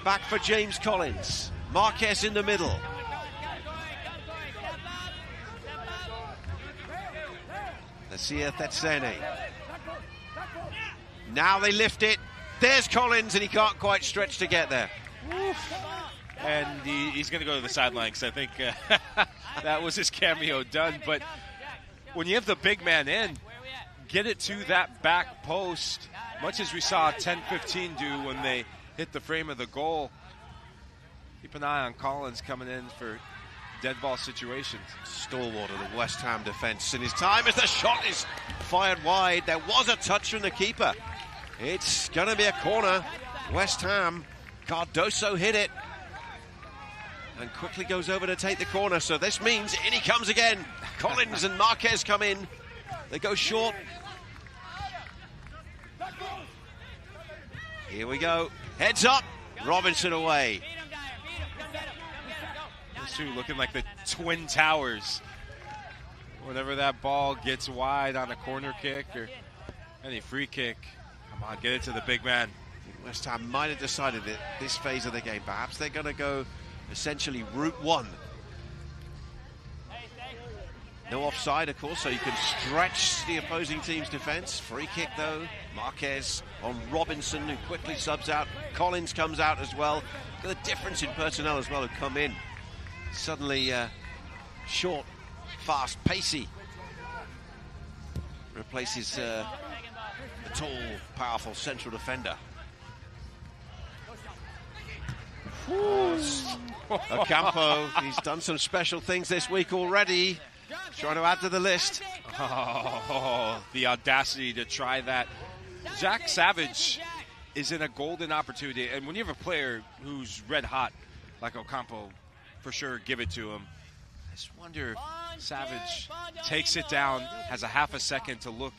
Back for James Collins. Marquez in the middle. Nasia Thetsene. Now they lift it. There's Collins, and he can't quite stretch to get there. And he's going to go to the sideline because I think that was his cameo done. But when you have the big man in, get it to that back post, much as we saw Tenfifteen do when they hit the frame of the goal. Keep an eye on Collins coming in for dead ball situations. Stalwart of the West Ham defence in his time as the shot is fired wide. There was a touch from the keeper. It's going to be a corner. West Ham. Cardoso hit it and quickly goes over to take the corner. So this means in he comes again. Collins and Marquez come in. They go short. Here we go. Heads up. Robinson away. Those two looking like the Twin Towers. Whenever that ball gets wide on a corner kick or any free kick, come on, get it to the big man. West Ham might have decided that this phase of the game, perhaps they're going to go essentially route one. No offside, of course, so you can stretch the opposing team's defence. Free kick, though. Marquez on Robinson, who quickly subs out. Collins comes out as well. Got a difference in personnel as well, who come in. Suddenly short, fast, pacey. Replaces a tall, powerful central defender. Ocampo, he's done some special things this week already. Trying to add to the list. Oh, the audacity to try that. Jack Savage is in a golden opportunity. And when you have a player who's red hot like Ocampo, for sure give it to him. I just wonder if Savage takes it down, has a half a second to look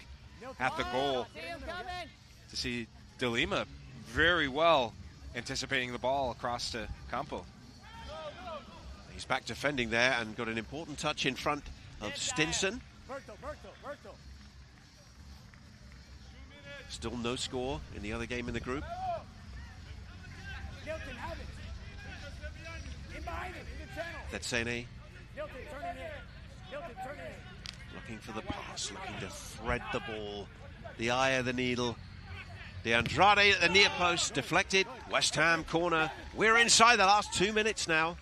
at the goal to see De Lima very well anticipating the ball across to Ocampo. He's back defending there and got an important touch in front of Stinson. Still no score in the other game in the group. Thetsene looking for the pass, looking to thread the ball. The eye of the needle. De Andrade at the near post, deflected. West Ham corner. We're inside the last 2 minutes now.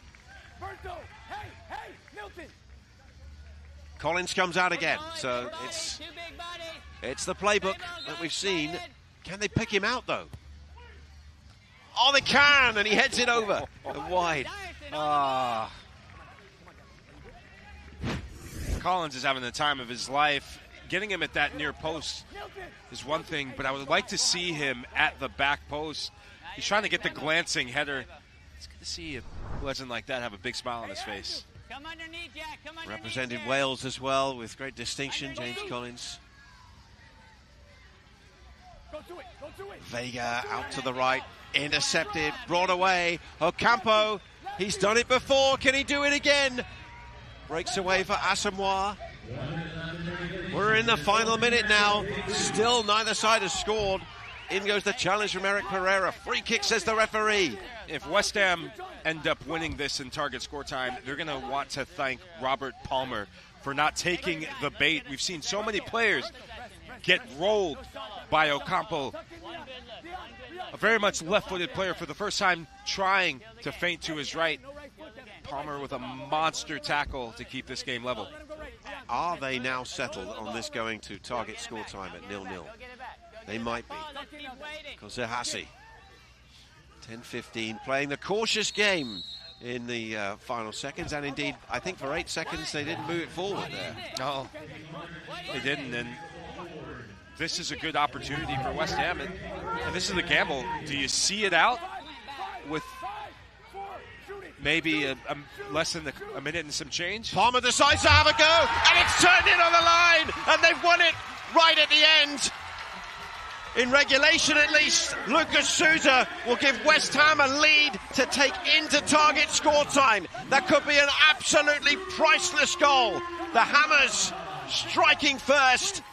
Collins comes out again, so it's the playbook that we've seen. Can they pick him out, though? Oh, they can, and he heads it over and wide. Collins is having the time of his life. Getting him at that near post is one thing, but I would like to see him at the back post. He's trying to get the glancing header. It's good to see a legend like that have a big smile on his face. Come underneath, Jack. Come underneath. Represented Wales as well with great distinction, James Collins. Vega out to the right, intercepted, brought away. Ocampo, he's done it before. Can he do it again? Breaks away for Asamoah. We're in the final minute now. Still neither side has scored. In goes the challenge from Eric Pereira. Free kick, says the referee. If West Ham end up winning this in target score time, they're going to want to thank Robert Palmer for not taking the bait. We've seen so many players get rolled by Ocampo. A very much left-footed player for the first time trying to feint to his right. Palmer with a monster tackle to keep this game level. Are they now settled on this going to target score time at 0-0? They might be, because they're Hassi. Tenfifteen playing the cautious game in the final seconds, and indeed, I think for 8 seconds they didn't move it forward there. No, they didn't, and this is a good opportunity for West Ham, and this is the gamble. Do you see it out with maybe less than a minute and some change? Palmer decides to have a go, and it's turned in on the line, and they've won it right at the end. In regulation, at least, Lucas Souza will give West Ham a lead to take into target score time. That could be an absolutely priceless goal. The Hammers striking first,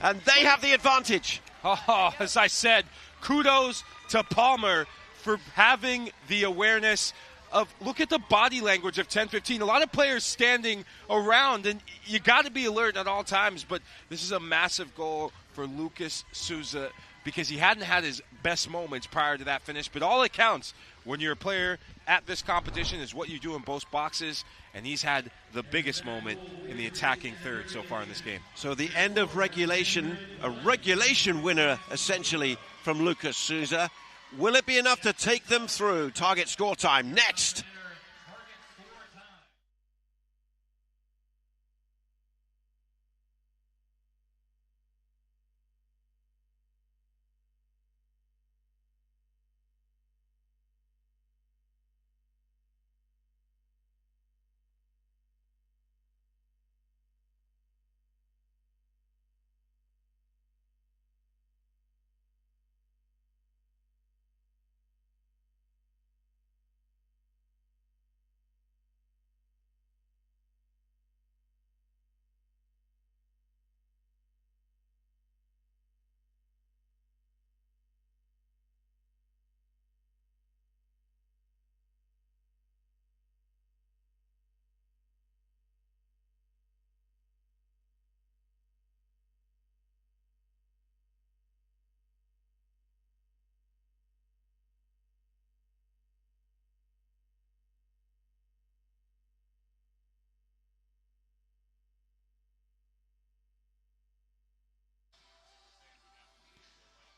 and they have the advantage. Oh, as I said, kudos to Palmer for having the awareness of, look at the body language of Tenfifteen. A lot of players standing around, and you got to be alert at all times, but this is a massive goal for Lucas Souza because he hadn't had his best moments prior to that finish, but all it counts when you're a player at this competition is what you do in both boxes, and he's had the biggest moment in the attacking third so far in this game. So the end of regulation, a regulation winner essentially from Lucas Souza. Will it be enough to take them through? Target score time next.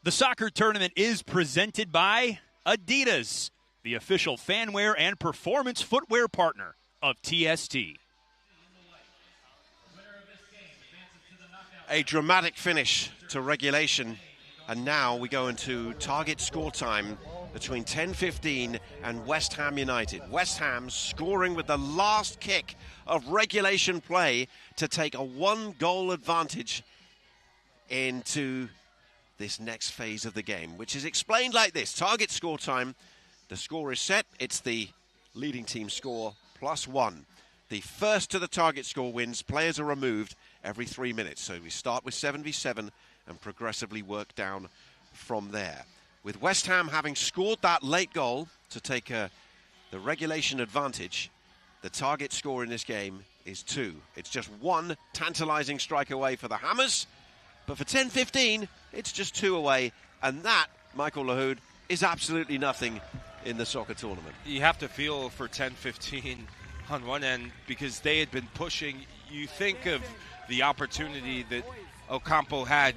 The soccer tournament is presented by Adidas, the official fanwear and performance footwear partner of TST. A dramatic finish to regulation, and now we go into target score time between Tenfifteen and West Ham United. West Ham scoring with the last kick of regulation play to take a 1-goal advantage into this next phase of the game, which is explained like this. Target score time, the score is set. It's the leading team score +1. The first to the target score wins. Players are removed every 3 minutes. So we start with 7v7 and progressively work down from there. With West Ham having scored that late goal to take the regulation advantage, the target score in this game is 2. It's just one tantalizing strike away for the Hammers. But for Tenfifteen, it's just 2 away. And that, Michael Lahoud, is absolutely nothing in the soccer tournament. You have to feel for Tenfifteen on one end because they had been pushing. You think of the opportunity that Ocampo had,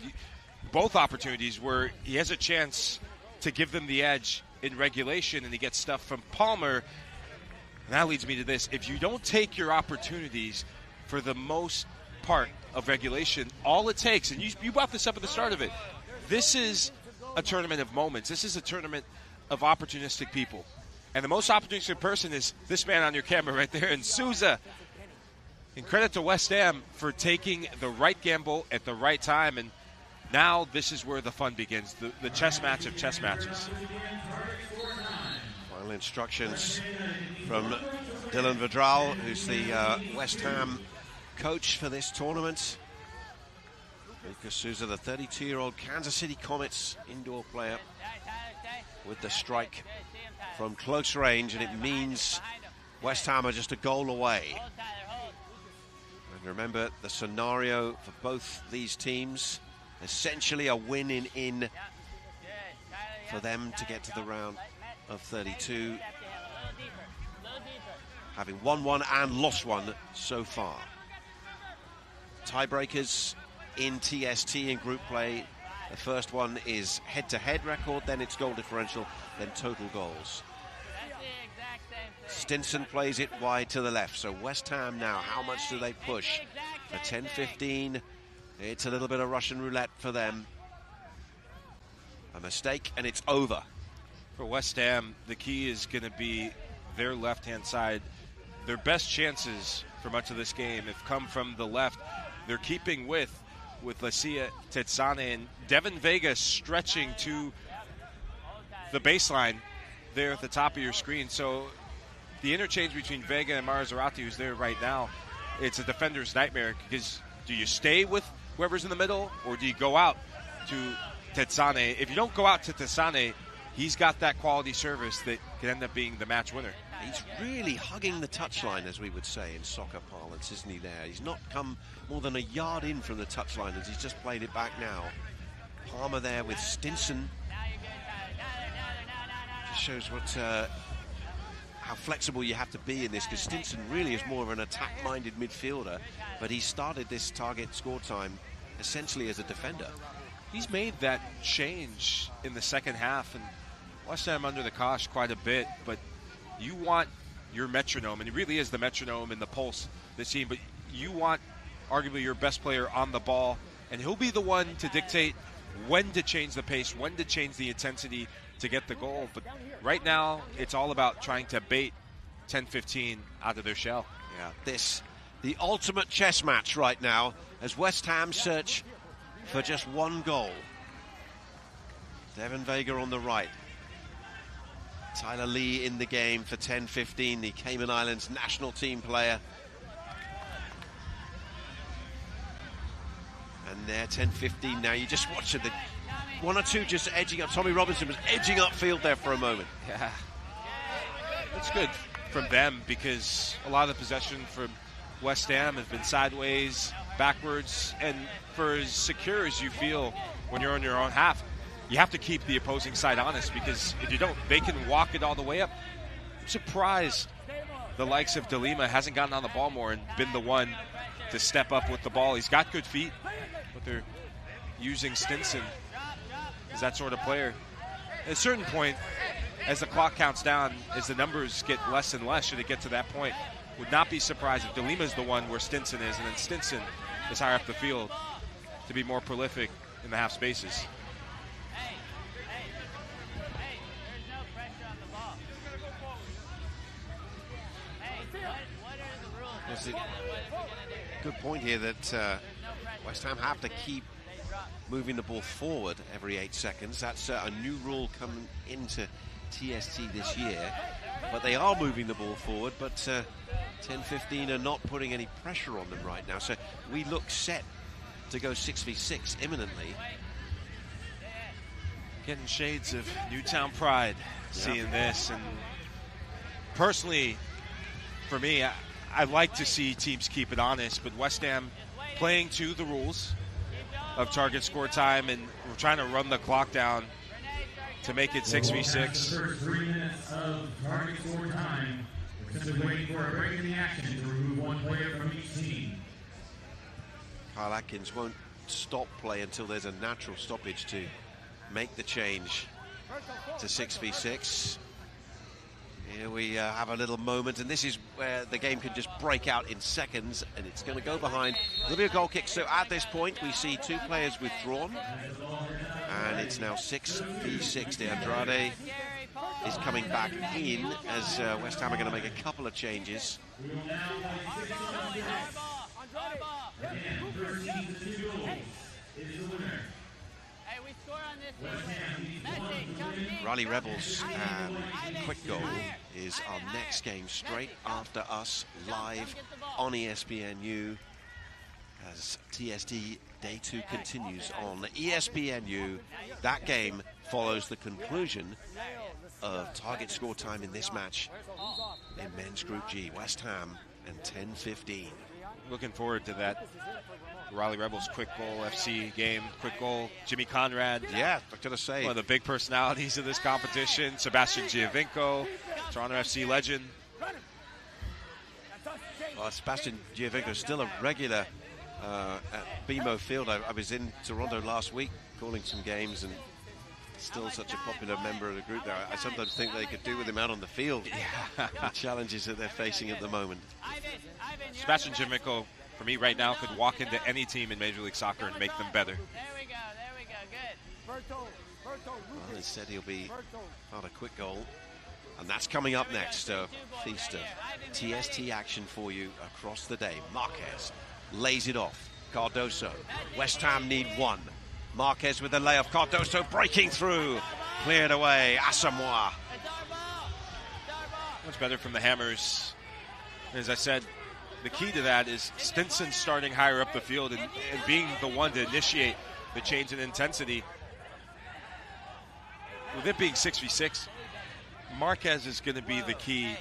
both opportunities where he has a chance to give them the edge in regulation and he gets stuff from Palmer. And that leads me to this. If you don't take your opportunities for the most part of regulation, all it takes, and you brought this up at the start of it, this is a tournament of moments. This is a tournament of opportunistic people. And the most opportunistic person is this man on your camera right there, and Souza. And credit to West Ham for taking the right gamble at the right time. And now this is where the fun begins, the chess match of chess matches. Final instructions from Dylan Vidral, who's the West Ham coach for this tournament. Lucas Souza, the 32-year-old Kansas City Comets indoor player, with the strike from close range, and it means West Ham are just a goal away. And remember, the scenario for both these teams, essentially a win in for them to get to the round of 32, having won one and lost one so far. Tiebreakers in TST in group play. The first one is head-to-head record, then it's goal differential, then total goals. Stinson plays it wide to the left, so West Ham now, how much do they push? For Tenfifteen, it's a little bit of Russian roulette for them. A mistake, and it's over. For West Ham, the key is going to be their left-hand side. Their best chances for much of this game have come from the left. They're keeping with with Lacia Tetsane and Devin Vega stretching to the baseline there at the top of your screen. So the interchange between Vega and Marzorati, who's there right now, it's a defender's nightmare, because do you stay with whoever's in the middle or do you go out to Tetsane? If you don't go out to Tetsane, he's got that quality service that can end up being the match winner. He's really hugging the touchline, as we would say in soccer parlance, isn't he there? He's not come more than a yard in from the touchline as he's just played it back now. Palmer there with Stinson. Just shows what how flexible you have to be in this, because Stinson really is more of an attack-minded midfielder, but he started this target score time essentially as a defender. He's made that change in the second half, and West Ham under the cosh quite a bit, but you want your metronome, and he really is the metronome and the pulse of this team, but you want arguably your best player on the ball, and he'll be the one to dictate when to change the pace, when to change the intensity to get the goal. But right now, it's all about trying to bait Tenfifteen out of their shell. Yeah, this, the ultimate chess match right now, as West Ham search for just one goal. Devin Vega on the right. Tyler Lee in the game for Tenfifteen, the Cayman Islands national team player. And there, Tenfifteen now. You just watch it. The one or two just edging up. Tommy Robinson was edging upfield there for a moment. Yeah. It's good from them, because a lot of the possession from West Ham has been sideways, backwards, and for as secure as you feel when you're on your own half, you have to keep the opposing side honest, because if you don't, they can walk it all the way up. I'm surprised the likes of De Lima hasn't gotten on the ball more and been the one to step up with the ball. He's got good feet, but they're using Stinson as that sort of player. At a certain point, as the clock counts down, as the numbers get less and less, should it get to that point, would not be surprised if De Lima's the one where Stinson is, and then Stinson is higher up the field to be more prolific in the half spaces. There's no pressure on the ball. What are the rules? Yes, What are we gonna do? Good point here that West Ham have to keep moving the ball forward every 8 seconds. That's a new rule coming into TST this year. But they are moving the ball forward, but Tenfifteen are not putting any pressure on them right now. So we look set to go 6v6 imminently. Getting shades of Newtown pride seeing this. And personally, for me, I like to see teams keep it honest, but West Ham playing to the rules of target score time, and we're trying to run the clock down to make it 6v6. The first 3 minutes of target score time. We're simply waiting for a break in the action to remove one player from each team. Kyle Atkins won't stop play until there's a natural stoppage to make the change to 6v6. Here we have a little moment, and this is where the game can just break out in seconds, and it's going to go behind. There'll be a goal kick, so at this point we see 2 players withdrawn, and it's now 6v6. De Andrade is coming back in as West Ham are going to make a couple of changes. Hey, we score on this one. Raleigh Rebels quick goal is our next game straight after us live on ESPNU as TST Day 2 continues on ESPNU. That game follows the conclusion of target score time in this match in men's Group G, West Ham and Tenfifteen. Looking forward to that Raleigh Rebels quick goal FC game. Quick goal, Jimmy Conrad. Yeah, I'm going to say. One of the big personalities of this competition. Sebastian Giovinco, Toronto FC legend. Well, Sebastian Giovinco is still a regular at BMO Field. I was in Toronto last week calling some games, and still such a popular member of the group there. I sometimes think they could do with him out on the field. Yeah. The challenges that they're facing at the moment. Sebastian Giovinco, for me right now, could walk into any team in Major League Soccer and make them better. There we go, good. Well, instead he'll be on a quick goal. And that's coming up next. A feast of TST action for you across the day. Marquez lays it off. Cardoso. West Ham need one. Marquez with the layoff. Cardoso breaking through. Cleared away. Asamoah. Much better from the Hammers. As I said, the key to that is Stinson starting higher up the field and being the one to initiate the change in intensity. With it being 6v6, Marquez is going to be the key.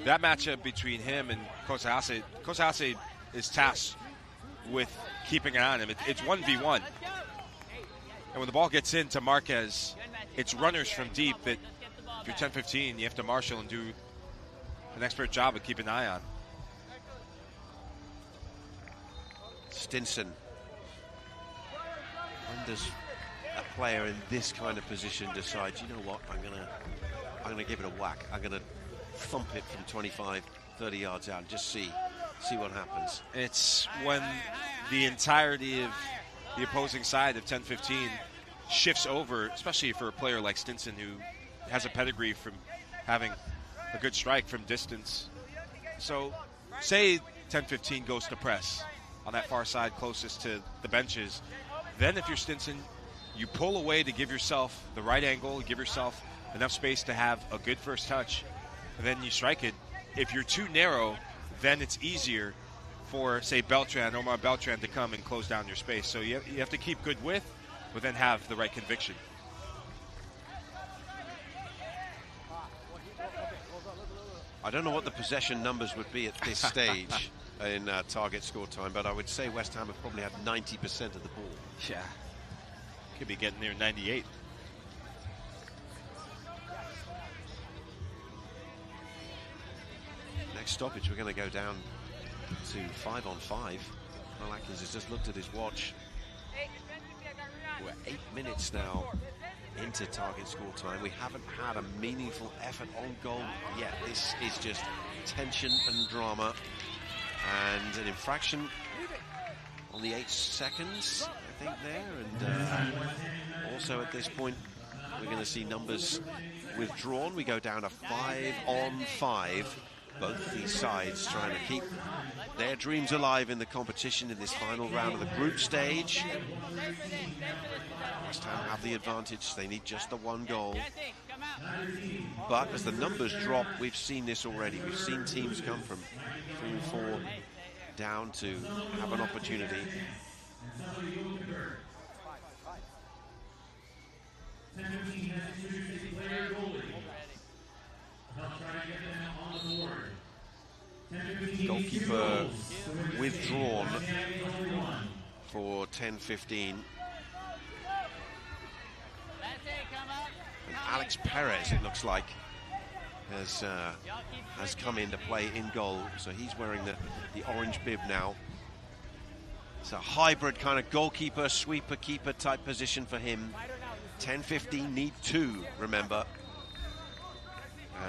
That matchup between him and Kosase is tasked with keeping an eye on him. It's 1v1. And when the ball gets into Marquez, it's runners from deep that if you're 10-15, you have to marshal and do an expert job of keeping an eye on. Stinson. When does a player in this kind of position decide, you know what, I'm gonna give it a whack. I'm gonna thump it from 25, 30 yards out and just see what happens. It's when the entirety of the opposing side of 10-15 shifts over, especially for a player like Stinson who has a pedigree from having a good strike from distance. So say 10-15 goes to press on that far side closest to the benches. Then if you're Stinson, you pull away to give yourself the right angle, give yourself enough space to have a good first touch, and then you strike it. If you're too narrow, then it's easier for, say, Omar Beltran to come and close down your space. So you have to keep good width, but then have the right conviction. I don't know what the possession numbers would be at this stage in target score time, but I would say West Ham have probably had 90% of the ball. Yeah. Could be getting near 98. Next stoppage, we're going to go down to 5-on-5. Well, Atkins has just looked at his watch. We're 8 minutes now into target score time. We haven't had a meaningful effort on goal yet. This is just tension and drama. And an infraction on the 8 seconds, I think, there. And also at this point, we're going to see numbers withdrawn. We go down to 5-on-5. Both these sides trying to keep their dreams alive in the competition in this final round of the group stage. West Ham have the advantage. They need just the one goal. But as the numbers drop, we've seen this already. We've seen teams come from 3 and 4 down to have an opportunity. Goalkeeper withdrawn for 10-15. And Alex Perez, it looks like, has come into play in goal. So he's wearing the orange bib now. It's a hybrid kind of goalkeeper, sweeper, keeper type position for him. 10-15 need 2, remember.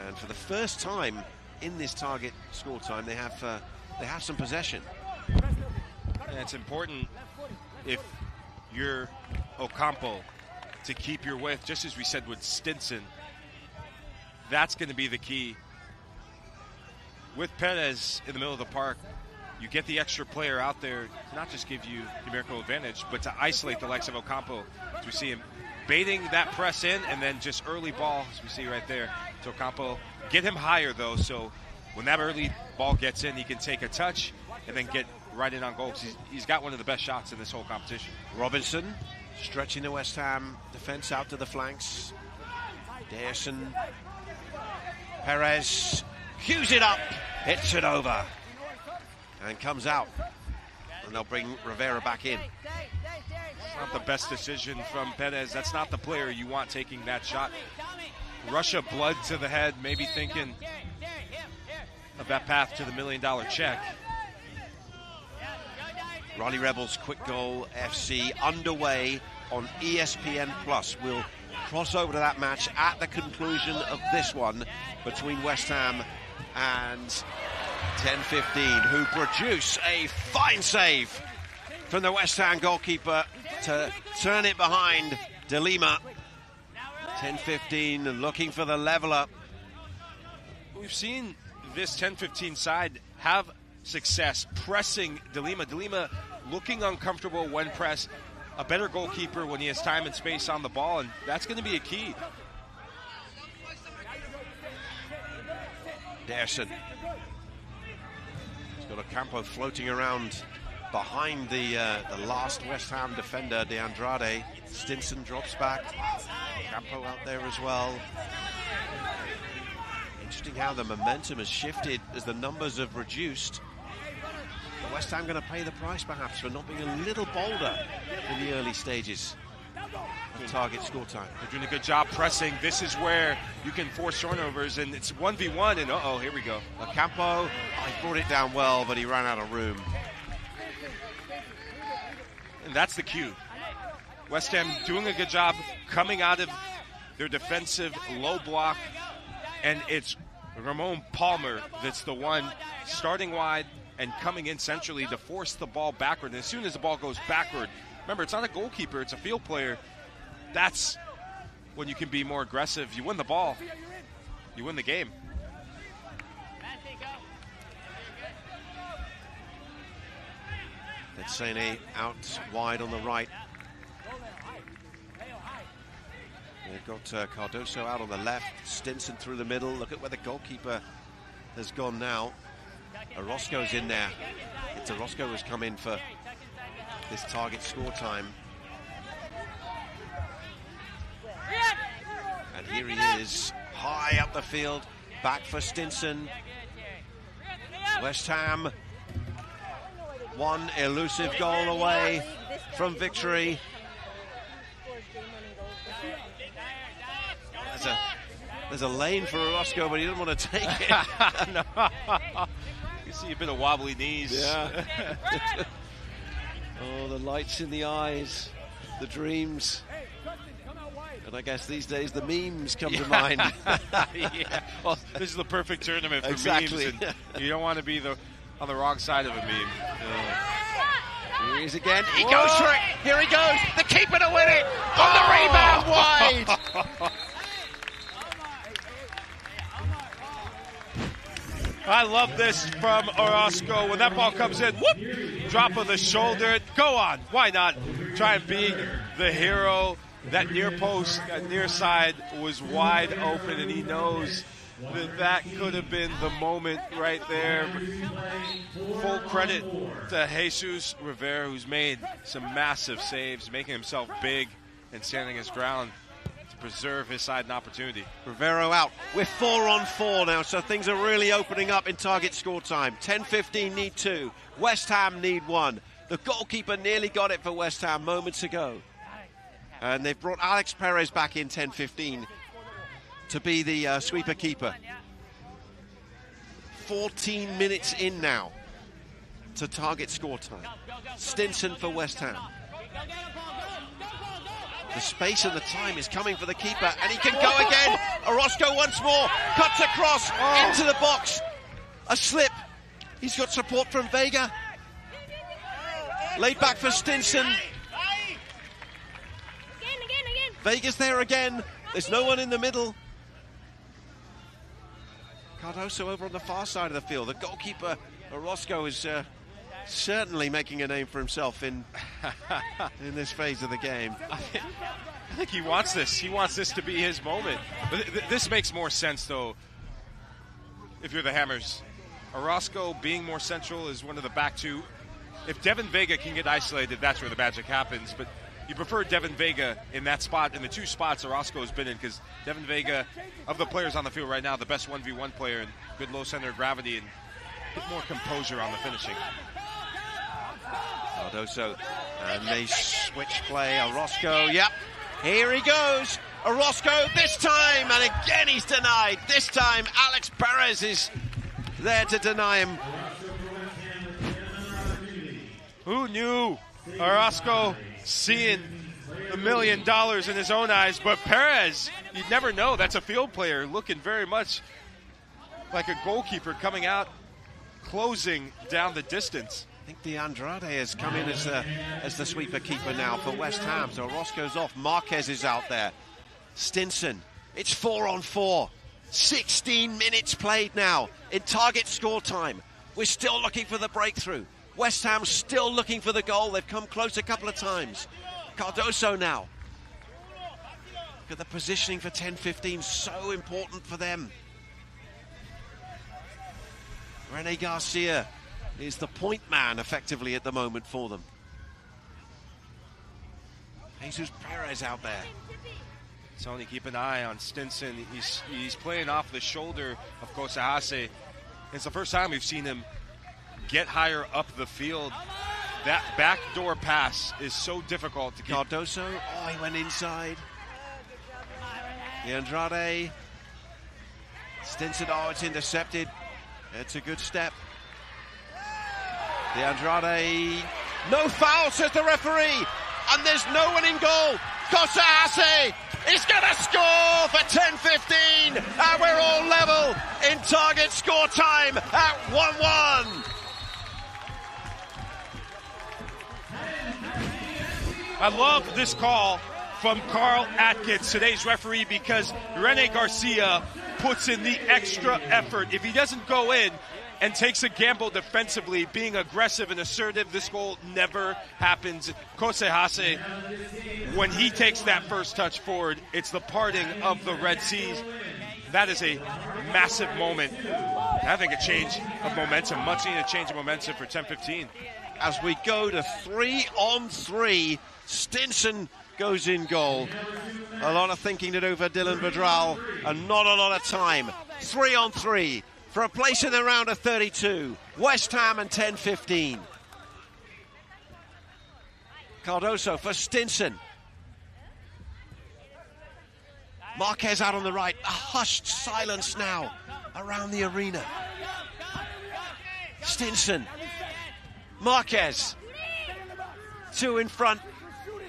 And for the first time in this target score time, they have some possession. And it's important if you're Ocampo to keep your width, just as we said with Stinson. That's going to be the key. With Perez in the middle of the park, you get the extra player out there to not just give you numerical advantage, but to isolate the likes of Ocampo. As we see him baiting that press in, and then just early ball, as we see right there, to Ocampo. Get him higher, though, so when that early ball gets in, he can take a touch and then get right in on goal. He's got one of the best shots in this whole competition. Robinson stretching the West Ham defense out to the flanks. Dayerson. Perez cues it up, hits it over, and comes out. And they'll bring Rivera back in. Not the best decision from Perez. That's not the player you want taking that shot. Russia blood to the head, maybe thinking of that path to the $1 million check. Raleigh Rebels Quick Goal FC underway on ESPN Plus. We'll cross over to that match at the conclusion of this one between West Ham and 10-15, who produce a fine save from the West Ham goalkeeper to turn it behind De Lima. 10-15 looking for the leveler. We've seen this 10-15 side have success pressing DeLima. DeLima looking uncomfortable when pressed. A better goalkeeper when he has time and space on the ball, and that's going to be a key. Derson. He's got Ocampo floating around behind the last West Ham defender, De Andrade. Stinson drops back. Ocampo out there as well. Interesting how the momentum has shifted as the numbers have reduced. West Ham going to pay the price perhaps for not being a little bolder in the early stages of target score time. They're doing a good job pressing. This is where you can force turnovers, and it's 1v1, and uh-oh, here we go. Ocampo, he brought it down well, but he ran out of room. And that's the cue. West Ham doing a good job coming out of their defensive low block, and it's Ramon Palmer that's the one starting wide and coming in centrally to force the ball backward. And as soon as the ball goes backward, remember, it's not a goalkeeper, it's a field player. That's when you can be more aggressive. You win the ball, you win the game. Sene out wide on the right. They've got Cardoso out on the left, Stinson through the middle. Look at where the goalkeeper has gone now. Orozco's in there. It's Orozco has come in for this target score time. And here he is, high up the field, back for Stinson. West Ham, one elusive goal away from victory. There's a lane for Orozco, but he doesn't want to take it. No. You see a bit of wobbly knees. Yeah. Oh, the lights in the eyes, the dreams. And I guess these days the memes come to mind. Yeah. Well, this is the perfect tournament for exactly. memes. And you don't want to be on the wrong side of a meme. Here he is again. He goes for it. Here he goes. The keeper to win it. On the rebound wide. I love this from Orozco. When that ball comes in, whoop, drop of the shoulder. Go on. Why not? Try and be the hero. That near post, that near side was wide open, and he knows that could have been the moment right there. Full credit to Jesus Rivera, who's made some massive saves, making himself big and standing his ground to preserve his side an opportunity. Rivero out. We're 4-on-4 now, so things are really opening up in target score time. Tenfifteen need 2. West Ham need 1. The goalkeeper nearly got it for West Ham moments ago. And they've brought Alex Perez back in Tenfifteen to be the sweeper keeper. 14 minutes in now to target score time. Stinson for West Ham. The space and the time is coming for the keeper, and he can go again. Orozco once more, cuts across into the box. A slip. He's got support from Vega. Laid back for Stinson. Vega's there again. There's no one in the middle. Cardoso over on the far side of the field. The goalkeeper, Orozco, is certainly making a name for himself in this phase of the game. I think he wants this. He wants this to be his moment. But this makes more sense, though, if you're the Hammers. Orozco being more central is one of the back two. If Devin Vega can get isolated, that's where the magic happens. But you prefer Devin Vega in that spot, in the 2 spots Orozco has been in, because Devin Vega, of the players on the field right now, the best 1v1 player, and good low center of gravity and a bit more composure on the finishing. Cardoso, and they switch play. Orozco, yep, here he goes. Orozco this time, and again he's denied. This time Alex Perez is there to deny him. Who knew Orozco seeing $1 million in his own eyes? But Perez, you'd never know. That's a field player looking very much like a goalkeeper coming out, closing down the distance. I think De Andrade has come in as the sweeper keeper now for West Ham. So Orozco's off. Marquez is out there. Stinson. It's 4-on-4. 16 minutes played now in target score time. We're still looking for the breakthrough. West Ham still looking for the goal. They've come close a couple of times. Cardoso now. Look at the positioning for Tenfifteen, so important for them. Rene Garcia is the point man effectively at the moment for them. Jesus Perez out there. Tony, keep an eye on Stinson. He's playing off the shoulder of Kosahase. It's the first time we've seen him get higher up the field. That backdoor pass is so difficult to keep. Cardoso, oh, he went inside. Andrade. Stinson, oh, it's intercepted. It's a good step. Andrade. No foul, says the referee. And there's no one in goal. Kosahase is going to score for Tenfifteen. And we're all level in target score time at 1-1. I love this call from Carl Atkins, today's referee, because Rene Garcia puts in the extra effort. If he doesn't go in and takes a gamble defensively, being aggressive and assertive, this goal never happens. Kosahase, when he takes that first touch forward, it's the parting of the Red Seas. That is a massive moment. I think a change of momentum, much needed change of momentum for Tenfifteen. As we go to 3-on-3, Stinson goes in goal. A lot of thinking to do for Dylan Badral and not a lot of time. 3-on-3 for a place in the round of 32. West Ham and Tenfifteen. Cardoso for Stinson. Marquez out on the right. A hushed silence now around the arena. Stinson. Marquez. Two in front.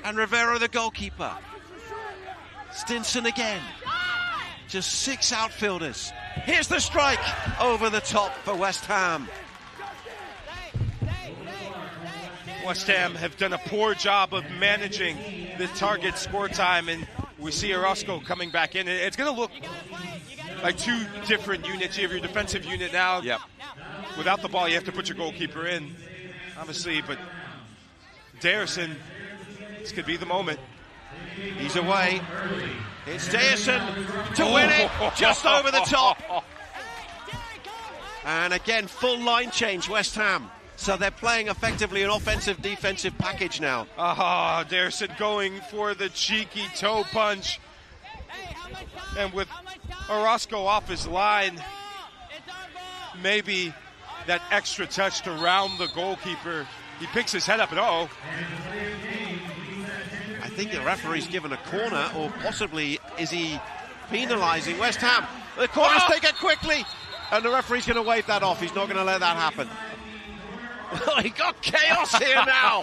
And Rivero, the goalkeeper. Stinson again. Just 6 outfielders. Here's the strike over the top for West Ham. West Ham have done a poor job of managing the target score time, and we see Orozco coming back in. It's going to look like two different units. You have your defensive unit now. Yep. Without the ball, you have to put your goalkeeper in, obviously, but Dayerson, this could be the moment. He's away. It's Dayerson to win it, just over the top. And again, full line change, West Ham. So they're playing effectively an offensive-defensive package now. Aha, Dayerson going for the cheeky toe punch. And with Orozco off his line, maybe that extra touch to round the goalkeeper. He picks his head up and I think the referee's given a corner, or possibly is he penalising West Ham? The corner's taken quickly, and the referee's going to wave that off. He's not going to let that happen. He got chaos here now.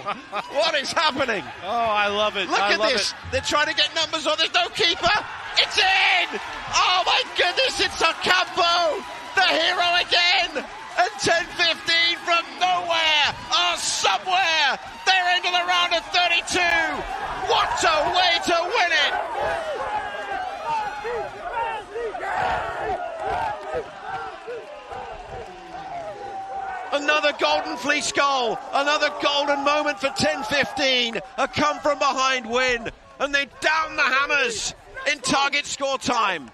What is happening? Oh, I love it. Look at this. They're trying to get numbers on. There's no keeper. It's in. Oh, my goodness. It's Ocampo, the hero again. And Tenfifteen from nowhere are somewhere. They're into the round of 32. What a way to win it. Another golden fleece goal, another golden moment for Tenfifteen. A come from behind win, and they down the Hammers in target score time.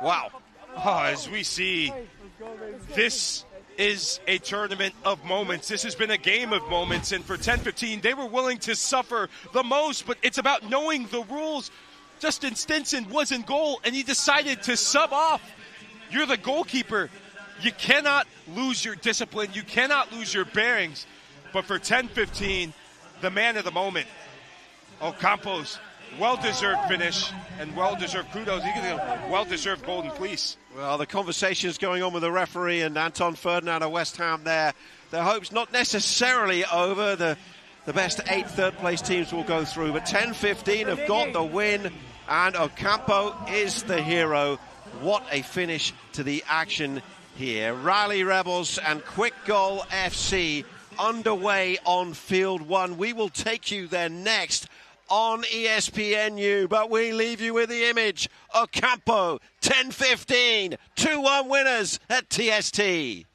Wow. Oh, as we see, this is a tournament of moments. This has been a game of moments, and for Tenfifteen, they were willing to suffer the most, but it's about knowing the rules. Justin Stinson was in goal, and he decided to sub off. You're the goalkeeper. You cannot lose your discipline. You cannot lose your bearings. But for Tenfifteen, the man of the moment, Ocampo's well-deserved finish and well-deserved kudos. He gets a well-deserved golden fleece. Well, the conversation's going on with the referee and Anton Ferdinand of West Ham there. Their hopes not necessarily over. The best 8 third-place teams will go through, but Tenfifteen have got the win, and Ocampo is the hero. What a finish to the action here. Rally Rebels and Quick Goal FC underway on Field 1. We will take you there next on ESPNU. But we leave you with the image. Ocampo, Tenfifteen, 2-1 winners at TST.